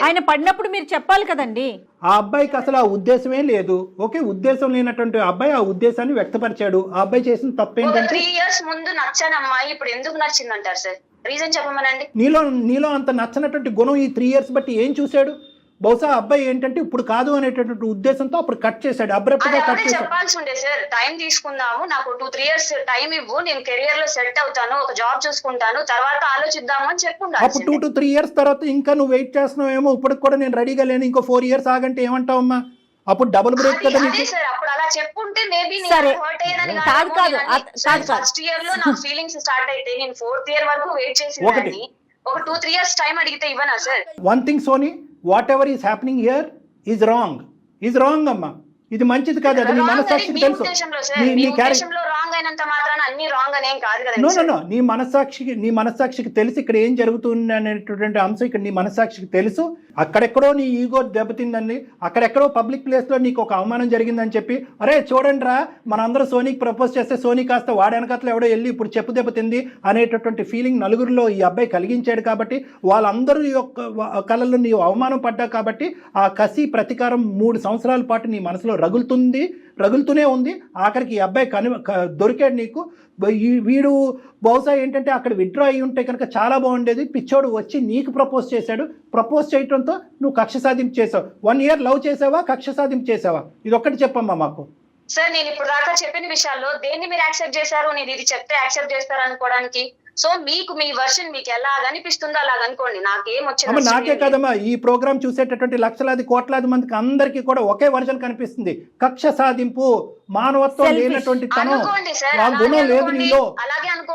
ఆయన పడినప్పుడు మీరు చెప్పాలి కదండి. ఆ అబ్బాయికి అసలు ఆ ఉద్దేశమే లేదు. ఓకే, ఉద్దేశం లేనటువంటి అబ్బాయి ఆ ఉద్దేశాన్ని వ్యక్తపరిచాడు. ఆ అబ్బాయి చేసిన తప్పేంటంటే 3 years ముందు నచ్చాను అమ్మాయి, ఇప్పుడు ఎందుకు నచ్చిందంటారు సార్? రీజన్ చెప్పమనండి. నీలో అంత నచ్చనటువంటి గుణం ఈ 3 years బట్టి ఏం చూశాడు? బహుశా అబ్బాయి ఏంటంటే ఇప్పుడు కాదు అనేటటువంటి ఉద్దేశంతో అప్పుడు కట్ చేశాడు, అబ్రప్ట్ గా కట్ చేశాడు. చెప్పాల్సి ఉండే సార్, టైం తీసుకుందాము, నాకు 2-3 years టైం ఇవ్వు, నేను కెరియర్ లో సెట్ అవుతాను, ఒక జాబ్ చూసుకుంటాను, తర్వాత ఆలోచిద్దాము అని చెప్పుకుంటాను. అప్పుడు 2-3 years తర్వాత ఇంకా నువ్వు వెయిట్ చేస్తున్నావేమో, ఇప్పుడు కూడా నేను రెడీగా లేను, ఇంకో 4 years ఆగంటే ఏమంటావమ్మా? అప్పుడు డబుల్ బ్రేక్ కదా నీకు. సార్ అప్పుడు అలా చెప్పుంటే మేబీ ఫస్ట్ ఇయర్ లో నాకు ఫీలింగ్స్ స్టార్ట్ అయితే నేను 4th year వరకు వెయిట్ చేసిందని ఒక 2-3 years టైం అడిగితే ఇవ్వనా sir? One thing Soni, whatever is happening here is wrong అమ్మా, ఇది మంచిది కాదు. అది నీ మనసాక్షికి తెలుసు. నీ మనసాక్షికి తెలిసి ఇక్కడ ఏం జరుగుతుంది అనేటువంటి అంశం ఇక్కడ నీ మనసాక్షికి తెలుసు. అక్కడెక్కడో నీ ఈగో దెబ్బతిందండి, అక్కడెక్కడో పబ్లిక్ ప్లేస్ లో నీకు ఒక అవమానం జరిగిందని చెప్పి, అరే చూడండి రా మనందరూ సోనీకి ప్రపోజ్ చేస్తే సోనీ కాస్త వాడి వెనకట్లో ఎవడో వెళ్ళి ఇప్పుడు చెప్పు దెబ్బతింది అనేటటువంటి ఫీలింగ్ నలుగురిలో ఈ అబ్బాయి కలిగించాడు. కాబట్టి వాళ్ళందరూ యొక్క కళల్లో నీవు అవమానం పడ్డా కాబట్టి ఆ కసి ప్రతీకారం 3 సంవత్సరాల పాటు నీ మనసులో రగులుతూనే ఉంది. ఆఖరికి ఈ అబ్బాయి దొరికాడు నీకు. వీడు బహుశా ఏంటంటే అక్కడ విత్డ్రా అయ్యి ఉంటే కనుక చాలా బాగుండేది. పిచ్చోడు వచ్చి నీకు ప్రపోజ్ చేశాడు. ప్రపోజ్ చేయడంతో నువ్వు కక్ష సాధింపు చేసావు. 1 year లవ్ చేసావా, కక్ష సాధింపు చేసావా? ఇది ఒక్కటి చెప్పమ్మా మాకు. సార్ నేను ఇప్పుడు దాకా చెప్పిన విషయాల్లో దేన్ని మీరు యాక్సెప్ట్ చేశారు? నేను ఇది చెప్తే యాక్సెప్ట్ చేస్తారు అనుకోవడానికి. సో మీకు మీ వర్షన్ మీకు ఎలా అనిపిస్తుందో అలాగ అనుకోండి, నాకేం వచ్చింది. నాకే కాదమ్మా, ఈ ప్రోగ్రామ్ చూసేటటువంటి లక్షలాది కోట్లాది మందికి అందరికీ కూడా ఒకే వర్షన్ కనిపిస్తుంది. కక్ష సాధింపు, మానవత్వం లేనటువంటి తనం, ఆ గుణం లేదు నీలో.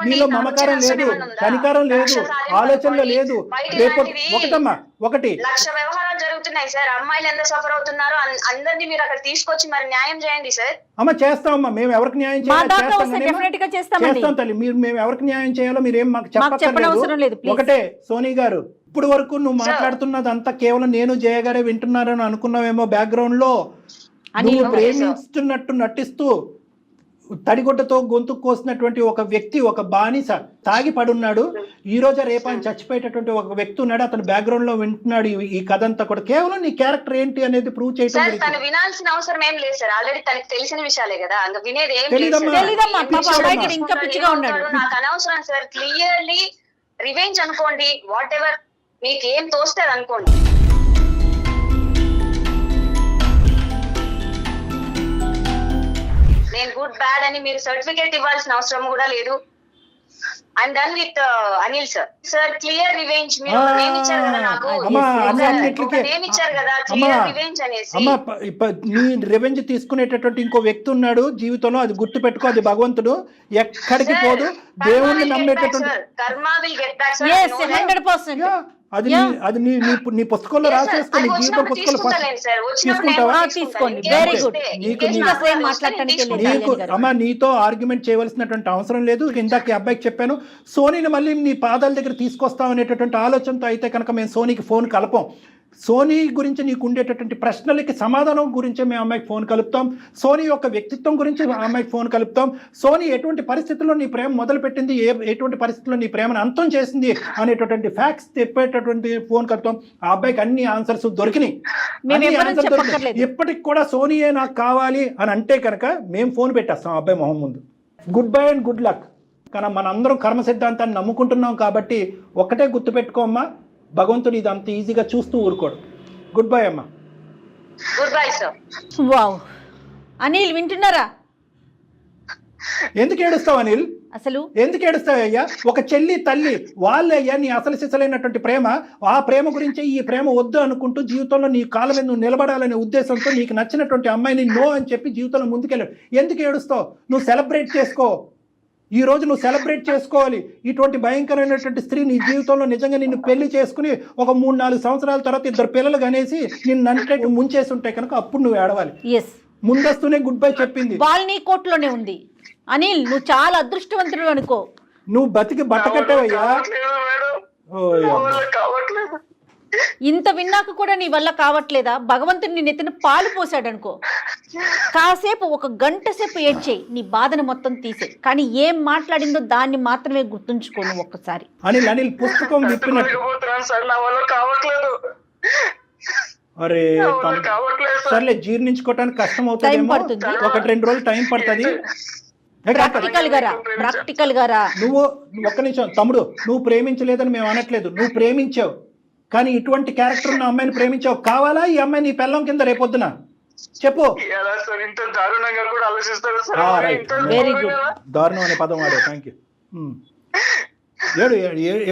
నీలో మమకారం లేదు, కనికారం లేదు, ఆలోచనలు లేదు. ఒకటి 1,00,000 వ్యవహారాలు జరుగుతున్నాయి సార్. అమ్మాయిలు ఎంత సఫర్ అవుతున్నారో అందరినీ మీరు అక్కడ తీసుకొచ్చి మరి న్యాయం చేయండి సార్. అమ్మ చేస్తామమ్మా, మేము ఎవరికి న్యాయం చేయాలి చేస్తాం తల్లి. మేము ఎవరికి న్యాయం చేయాలో మీరేం మాకు చెప్పక్కర్లేదు. ఒకటే సోనీ గారు, ఇప్పుడు వరకు నువ్వు మాట్లాడుతున్నదంతా కేవలం నేను జయగారే వింటున్నారని అనుకున్నావేమో. బ్యాక్గ్రౌండ్ లో నువ్వు ప్రేమిస్తున్నట్టు నటిస్తూ తడిగుడ్డతో గొంతు కోసినటువంటి ఒక వ్యక్తి, ఒక బానిస తాగి పడున్నాడు. ఈ రోజు రేపు ఆయన చచ్చిపోయేటటువంటి ఒక వ్యక్తి ఉన్నాడు. అతను బ్యాక్గ్రౌండ్ లో వింటున్నాడు ఈ కథ అంతా కూడా. కేవలం నీ క్యారెక్టర్ ఏంటి అనేది ప్రూవ్ చేయడం. వినాల్సిన అవసరం ఏం లేదు సార్, ఆల్రెడీ తనకి తెలిసిన విషయాలే కదా, వినేది ఏం నాకు అనవసరం సార్. క్లియర్లీ రివెంజ్ అనుకోండి, వాట్ ఎవర్ మీకు ఏం తోస్తే అనుకోండి. నేను గుడ్ బ్యాడ్ అని మీరు సర్టిఫికేట్ ఇవ్వాల్సిన అవసరం కూడా లేదు. I'm done with Anil sir. Sir clear revenge మీరు నేమ్ ఇచ్చారు కదా నాకు, నేమ్ ఇచ్చారు కదా క్లియర్ రివెంజ్ అనేసి. అమ్మా నీ రివెంజ్ తీసుకునేటటువంటి ఇంకో వ్యక్తి ఉన్నాడు జీవితంలో, అది గుర్తు పెట్టుకో. అది భగవంతుడు, ఎక్కడికి పోదు. దేవుణ్ణి నమ్మేటటువంటి కర్మ విల్ గెట్ బ్యాక్ సార్. 100%. అది అది నీ పుస్తకంలో రాసేసుకో. నీ జీవితం పుస్తకంలో తీసుకుంటావా? తీసుకోండి. Very good. నీకు అమ్మా నీతో ఆర్గ్యుమెంట్ చేయవలసినటువంటి అవసరం లేదు. ఇందాక అబ్బాయికి చెప్పాను, సోనీని మళ్ళీ నీ పాదాల దగ్గర తీసుకొస్తాం అనేటటువంటి ఆలోచనతో అయితే కనుక మేము సోనీకి ఫోన్ కలపం. సోనీ గురించి నీకు ఉండేటటువంటి ప్రశ్నలకి సమాధానం గురించి మేము అమ్మాయికి ఫోన్ కలుపుతాం. సోనీ యొక్క వ్యక్తిత్వం గురించి అమ్మాయికి ఫోన్ కలుపుతాం. సోనీ ఎటువంటి పరిస్థితుల్లో నీ ప్రేమ మొదలుపెట్టింది, ఎటువంటి పరిస్థితుల్లో నీ ప్రేమను అంతం చేసింది అనేటటువంటి ఫ్యాక్ట్స్ చెప్పేటటువంటి ఫోన్ కలుపుతాం. ఆ అబ్బాయికి అన్ని ఆన్సర్స్ దొరికినాయి. ఇప్పటికి కూడా సోనీయే నాకు కావాలి అని అంటే కనుక మేము ఫోన్ పెట్టేస్తాం ఆ అబ్బాయి మొహం ముందు. Good bye and good luck. కానీ మనందరం కర్మ సిద్ధాంతాన్ని నమ్ముకుంటున్నాం కాబట్టి ఒక్కటే గుర్తుపెట్టుకో అమ్మా, భగవంతుడు ఇది అంత ఈజీగా చూస్తూ ఊరుకోడు. గుడ్ బై అమ్మా. Good bye sir. Wow. Anil వింటున్నారా? ఎందుకు ఏడుస్తావు అనిల్? అసలు ఎందుకు ఏడుస్తావు అయ్యా? ఒక చెల్లి తల్లి వాళ్ళయ్యా నీ అసలు సిసలైనటువంటి ప్రేమ. ఆ ప్రేమ గురించి ఈ ప్రేమ వద్దు అనుకుంటూ జీవితంలో నీ కాళ్ళ మీద నువ్వు నిలబడాలనే ఉద్దేశంతో నీకు నచ్చినటువంటి అమ్మాయిని నో అని చెప్పి జీవితంలో ముందుకెళ్ళావు. ఎందుకు ఏడుస్తావు? నువ్వు సెలబ్రేట్ చేసుకో. ఈ రోజు నువ్వు సెలబ్రేట్ చేసుకోవాలి. ఇటువంటి భయంకరమైనటువంటి స్త్రీ నీ జీవితంలో నిజంగా నిన్ను పెళ్లి చేసుకుని ఒక 3-4 సంవత్సరాల తర్వాత 2 పిల్లలు కనేసి నిన్ను అంటే ముంచేసి ఉంటే కనుక అప్పుడు నువ్వు ఏడవాలి. ముందస్తూనే గుడ్ బై చెప్పింది. బాల్ నీ కోర్టులోనే ఉంది. అనిల్ నువ్వు చాలా అదృష్టవంతుడు అనుకో. నువ్వు బతికి బట్టకట్టేవయ్యా. ఇంత విన్నాక కూడా నీ వల్ల కావట్లేదా? భగవంతుడు నీ నెత్తిన పాలు పోసాడు అనుకో. కాసేపు 1 గంట సేపు ఏడ్చేయి, నీ బాధను మొత్తం తీసేయి. కానీ ఏం మాట్లాడిందో దాన్ని మాత్రమే గుర్తుంచుకోను ఒక్కసారి. అనిల్ పుస్తకం విప్పినట్టు. అరే సర్లే, జీర్ణించుకోవటానికి కష్టం అవుతుంది, 1-2 రోజులు టైం పడుతుంది. ప్రాక్టికల్ గా నువ్వు ఒక్క నిమిషం తమ్ముడు, నువ్వు ప్రేమించలేదని మేము అనట్లేదు. నువ్వు ప్రేమించావు, కానీ ఇటువంటి క్యారెక్టర్ ఉన్న అమ్మాయిని ప్రేమించావు. కావాలా ఈ అమ్మాయి నీ పెళ్ళం కింద రేపొద్దున? చెప్పు. Very good. దారుణం అనే పదం వాడే. Thank you.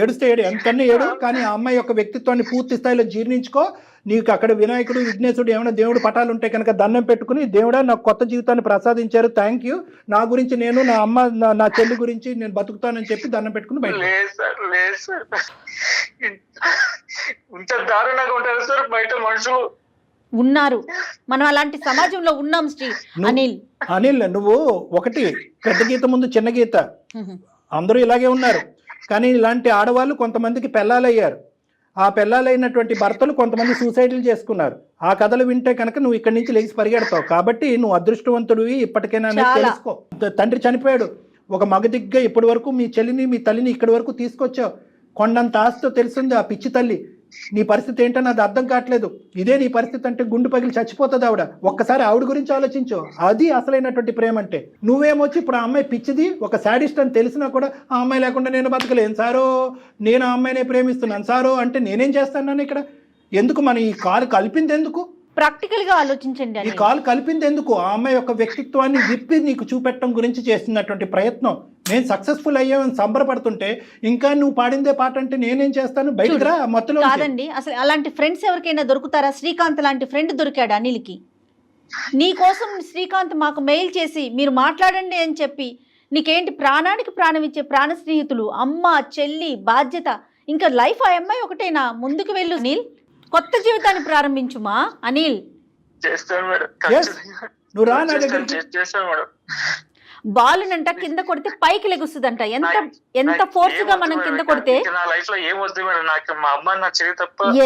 ఏడుస్తే ఏడు, ఎంతకన్నా ఏడు, కానీ ఆ అమ్మాయి యొక్క వ్యక్తిత్వాన్ని పూర్తి స్థాయిలో జీర్ణించుకో. నీకు అక్కడ వినాయకుడు, విఘ్నేశుడు, ఏమైనా దేవుడు పటాలు ఉంటే కనుక దండం పెట్టుకుని, దేవుడా నాకు కొత్త జీవితాన్ని ప్రసాదించారు, థ్యాంక్ యూ, నా గురించి నేను, నా అమ్మ, నా చెల్లి గురించి నేను బతుకుతానని చెప్పి దండం పెట్టుకుని బయట. బయట మనుషులు ఉన్నారు, మనం అలాంటి సమాజంలో ఉన్నాం. శ్రీ అనిల్ నువ్వు ఒకటి, పెద్ద గీత ముందు చిన్న గీత, అందరూ ఇలాగే ఉన్నారు. కానీ ఇలాంటి ఆడవాళ్ళు కొంతమందికి పెళ్ళాలయ్యారు. ఆ పెళ్ళాలైనటువంటి భర్తలు కొంతమంది సూసైడ్లు చేసుకున్నారు. ఆ కథలు వింటే కనుక నువ్వు ఇక్కడి నుంచి లేచి పరిగెడతావు. కాబట్టి నువ్వు అదృష్టవంతుడివి ఇప్పటికైనా తెలుసుకో. తండ్రి చనిపోయాడు, ఒక మగదిగ్గా ఇప్పటి వరకు మీ చెల్లిని, మీ తల్లిని ఇక్కడి వరకు తీసుకొచ్చావు. కొండంత ఆస్తితో తెలిసింది ఆ పిచ్చి తల్లి. నీ పరిస్థితి ఏంటని అది అర్థం కావట్లేదు. ఇదే నీ పరిస్థితి అంటే గుండు పగిలి చచ్చిపోతుంది ఆవిడ. ఒక్కసారి ఆవిడ గురించి ఆలోచించు. అది అసలైనటువంటి ప్రేమ అంటే. నువ్వేమొచ్చి ఇప్పుడు ఆ అమ్మాయి పిచ్చిది, ఒక శాడిస్ట్ అని తెలిసినా కూడా ఆ అమ్మాయి లేకుండా నేను బతకలేను సారో, నేను ఆ అమ్మాయినే ప్రేమిస్తున్నాను సారో అంటే నేనేం చేస్తాను ఇక్కడ? ఎందుకు మన ఈ కాలు కలిపింది ఎందుకు? ప్రాక్టికల్ గా ఆలోచించండి. ఈ కాలు కలిపింది ఎందుకు? ఆ అమ్మాయి యొక్క వ్యక్తిత్వాన్ని విప్పి నీకు చూపెట్టడం గురించి చేస్తున్నటువంటి ప్రయత్నం. నేను సక్సెస్ఫుల్ అయ్యామని సంబరపడుతుంటే ఇంకా నువ్వు పాడిందే పాట అంటే నేనేం చేస్తాను? బయటకు రా మొత్తం. కాదండి, అసలు అలాంటి ఫ్రెండ్స్ ఎవరికైనా దొరుకుతారా? శ్రీకాంత్ లాంటి ఫ్రెండ్ దొరికాడు అనిల్కి. నీ కోసం శ్రీకాంత్ మాకు మెయిల్ చేసి మీరు మాట్లాడండి అని చెప్పి, నీకేంటి ప్రాణానికి ప్రాణం ఇచ్చే ప్రాణ స్నేహితులు, అమ్మ, చెల్లి, బాధ్యత, ఇంకా లైఫ్ ఆ అమ్మాయి ఒకటేనా? ముందుకు వెళ్ళు అనిల్, కొత్త జీవితాన్ని ప్రారంభించుమా అనిల్. బాలునంట కింద కొడితే పైకి లెగుస్తుందంట. ఎంత ఫోర్స్ గా మనం కింద కొడితే.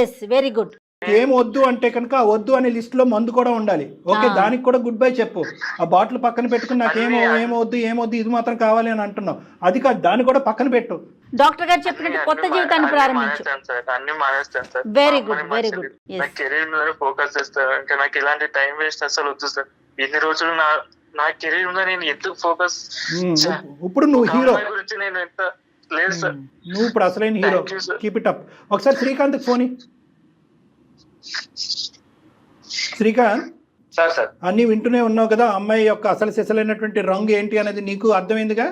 Yes, very good. ఏం వద్దు అంటే కనుక వద్దు అనే లిస్ట్ లో మందు కూడా ఉండాలి. ఓకే, దానికి కూడా గుడ్ బై చెప్పు. ఆ బాటిల్ పక్కన పెట్టుకుని నాకేమొద్దు ఇది మాత్రం కావాలి అని అంటున్నావు. అది కాదు, దాన్ని కూడా పక్కన పెట్టు. డాక్టర్ గారు చెప్పినట్టు కొత్త జీవితాన్ని ప్రారంభించు. అన్ని మానేస్తాను sir. Very good, very good. నా కెరీర్ మీద ఫోకస్ చేస్తాను. ఇంకా నాకు ఇలాంటి టైం వేస్ట్ అసలు వద్దు సార్. ఇన్ని రోజులు నా కెరీర్ మీద నేను ఎందుకు ఫోకస్? ఇప్పుడు నువ్వు హీరో గురించి నేను ఎంత లేదు సార్. నువ్వు ఇప్పుడు అసలైన హీరో. Keep it up. ఒకసారి Srikanth phone. Srikanth, sir sir అన్ని వింటూనే ఉన్నావు కదా, అమ్మాయి యొక్క అసలు సిసలైనటువంటి రంగు ఏంటి అనేది నీకు అర్థమైందిగా.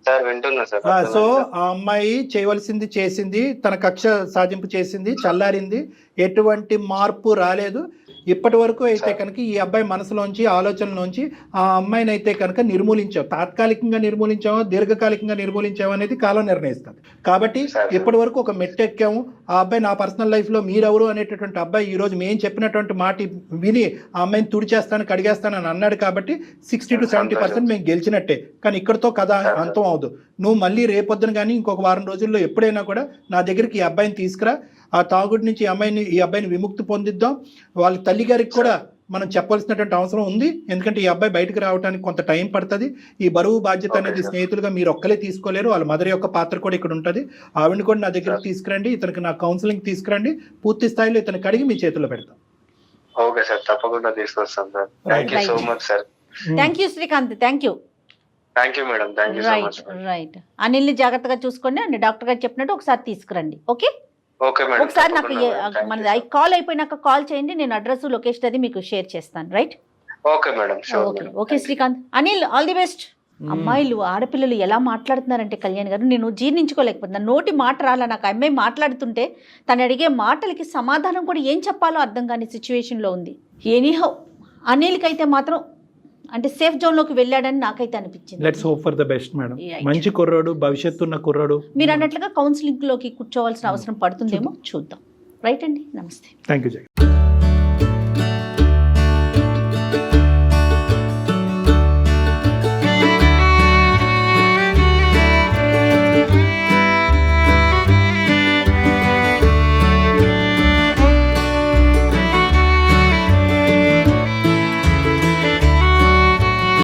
సార్ వింటున్నా సార్. సో ఆ అమ్మాయి చేయవలసింది చేసింది, తన కక్ష సాధింపు చేసింది, చల్లారింది, ఎటువంటి మార్పు రాలేదు. ఇప్పటి వరకు అయితే కనుక ఈ అబ్బాయి మనసులోంచి ఆలోచనలోంచి ఆ అమ్మాయిని అయితే కనుక నిర్మూలించావు. తాత్కాలికంగా నిర్మూలించావో దీర్ఘకాలికంగా నిర్మూలించావో అనేది కాలం నిర్ణయిస్తుంది. కాబట్టి ఇప్పటి వరకు ఒక మెట్టెక్కాము. ఆ అబ్బాయి నా పర్సనల్ లైఫ్లో మీరెవరు అనేటటువంటి అబ్బాయి ఈరోజు మేము చెప్పినటువంటి మాట విని ఆ అమ్మాయిని తుడిచేస్తాను కడిగేస్తానని అన్నాడు. కాబట్టి 60 to 70% మేము గెలిచినట్టే. కానీ ఇక్కడితో కథ అంతం అవదు. నువ్వు మళ్ళీ రేపొద్దున కానీ ఇంకొక వారం రోజుల్లో ఎప్పుడైనా కూడా నా దగ్గరికి ఈ అబ్బాయిని తీసుకురా. ఆ తాగుడి నుంచి ఈ అబ్బాయిని విముక్తి పొందిద్దాం. వాళ్ళ తల్లి గారికి కూడా మనం చెప్పాల్సినటువంటి అవసరం ఉంది. ఎందుకంటే ఈ అబ్బాయి బయటకు రావడానికి కొంత టైం పడుతుంది. ఈ బరువు బాధ్యత అనేది స్నేహితులుగా మీరు ఒక్కలే తీసుకోలేరు. వాళ్ళ మదర్ యొక్క పాత్ర కూడా ఇక్కడ ఉంటుంది. ఆవిడని కూడా నా దగ్గరికి తీసుకురండి, ఇతనికి నా కౌన్సిలింగ్ తీసుకురండి. పూర్తి స్థాయిలో ఇతనికి అడిగి మీ చేతుల్లో పెడతాం. ఓకే సార్, తప్పకుండా తీసుకొస్తాం sir. Thank you so much sir. Thank you Srikanth, thank you. Thank you madam, thank you so much. Right. అనిల్ని జాగ్రత్తగా చూసుకోండి అండ్ డాక్టర్ గారు చెప్పినట్టు ఒకసారి తీసుకురండి. Okay, okay madam. ఒకసారి నాకు మన కాల్ అయిపోయినాక కాల్ చేయండి, నేను అడ్రస్ లొకేషన్ అది మీకు షేర్ చేస్తాను. Right? Okay madam, okay okay Srikanth. Anil, all the best. అమ్మాయిలు ఆడపిల్లలు ఎలా మాట్లాడుతున్నారంటే కళ్యాణ్ గారు నేను జీర్ణించుకోలేకపోతున్నాను. నోటి మాట రాలా నాకు. అమ్మాయి మాట్లాడుతుంటే తను అడిగే మాటలకి సమాధానం కూడా ఏం చెప్పాలో అర్థం కాని సిచ్యువేషన్లో ఉంది. ఎనీహౌ అనిల్కి అయితే మాత్రం అంటే సేఫ్ జోన్లోకి వెళ్ళాడని నాకైతే అనిపించింది. Let's hope for the best madam. మంచి కుర్రాడు, భవిష్యత్తు ఉన్న కుర్రాడు. మీరు అన్నట్లుగా కౌన్సిలింగ్లోకి కూర్చోవాల్సిన అవసరం పడుతుందేమో చూద్దాం. రైట్ అండి, నమస్తే. థ్యాంక్ యూ జై.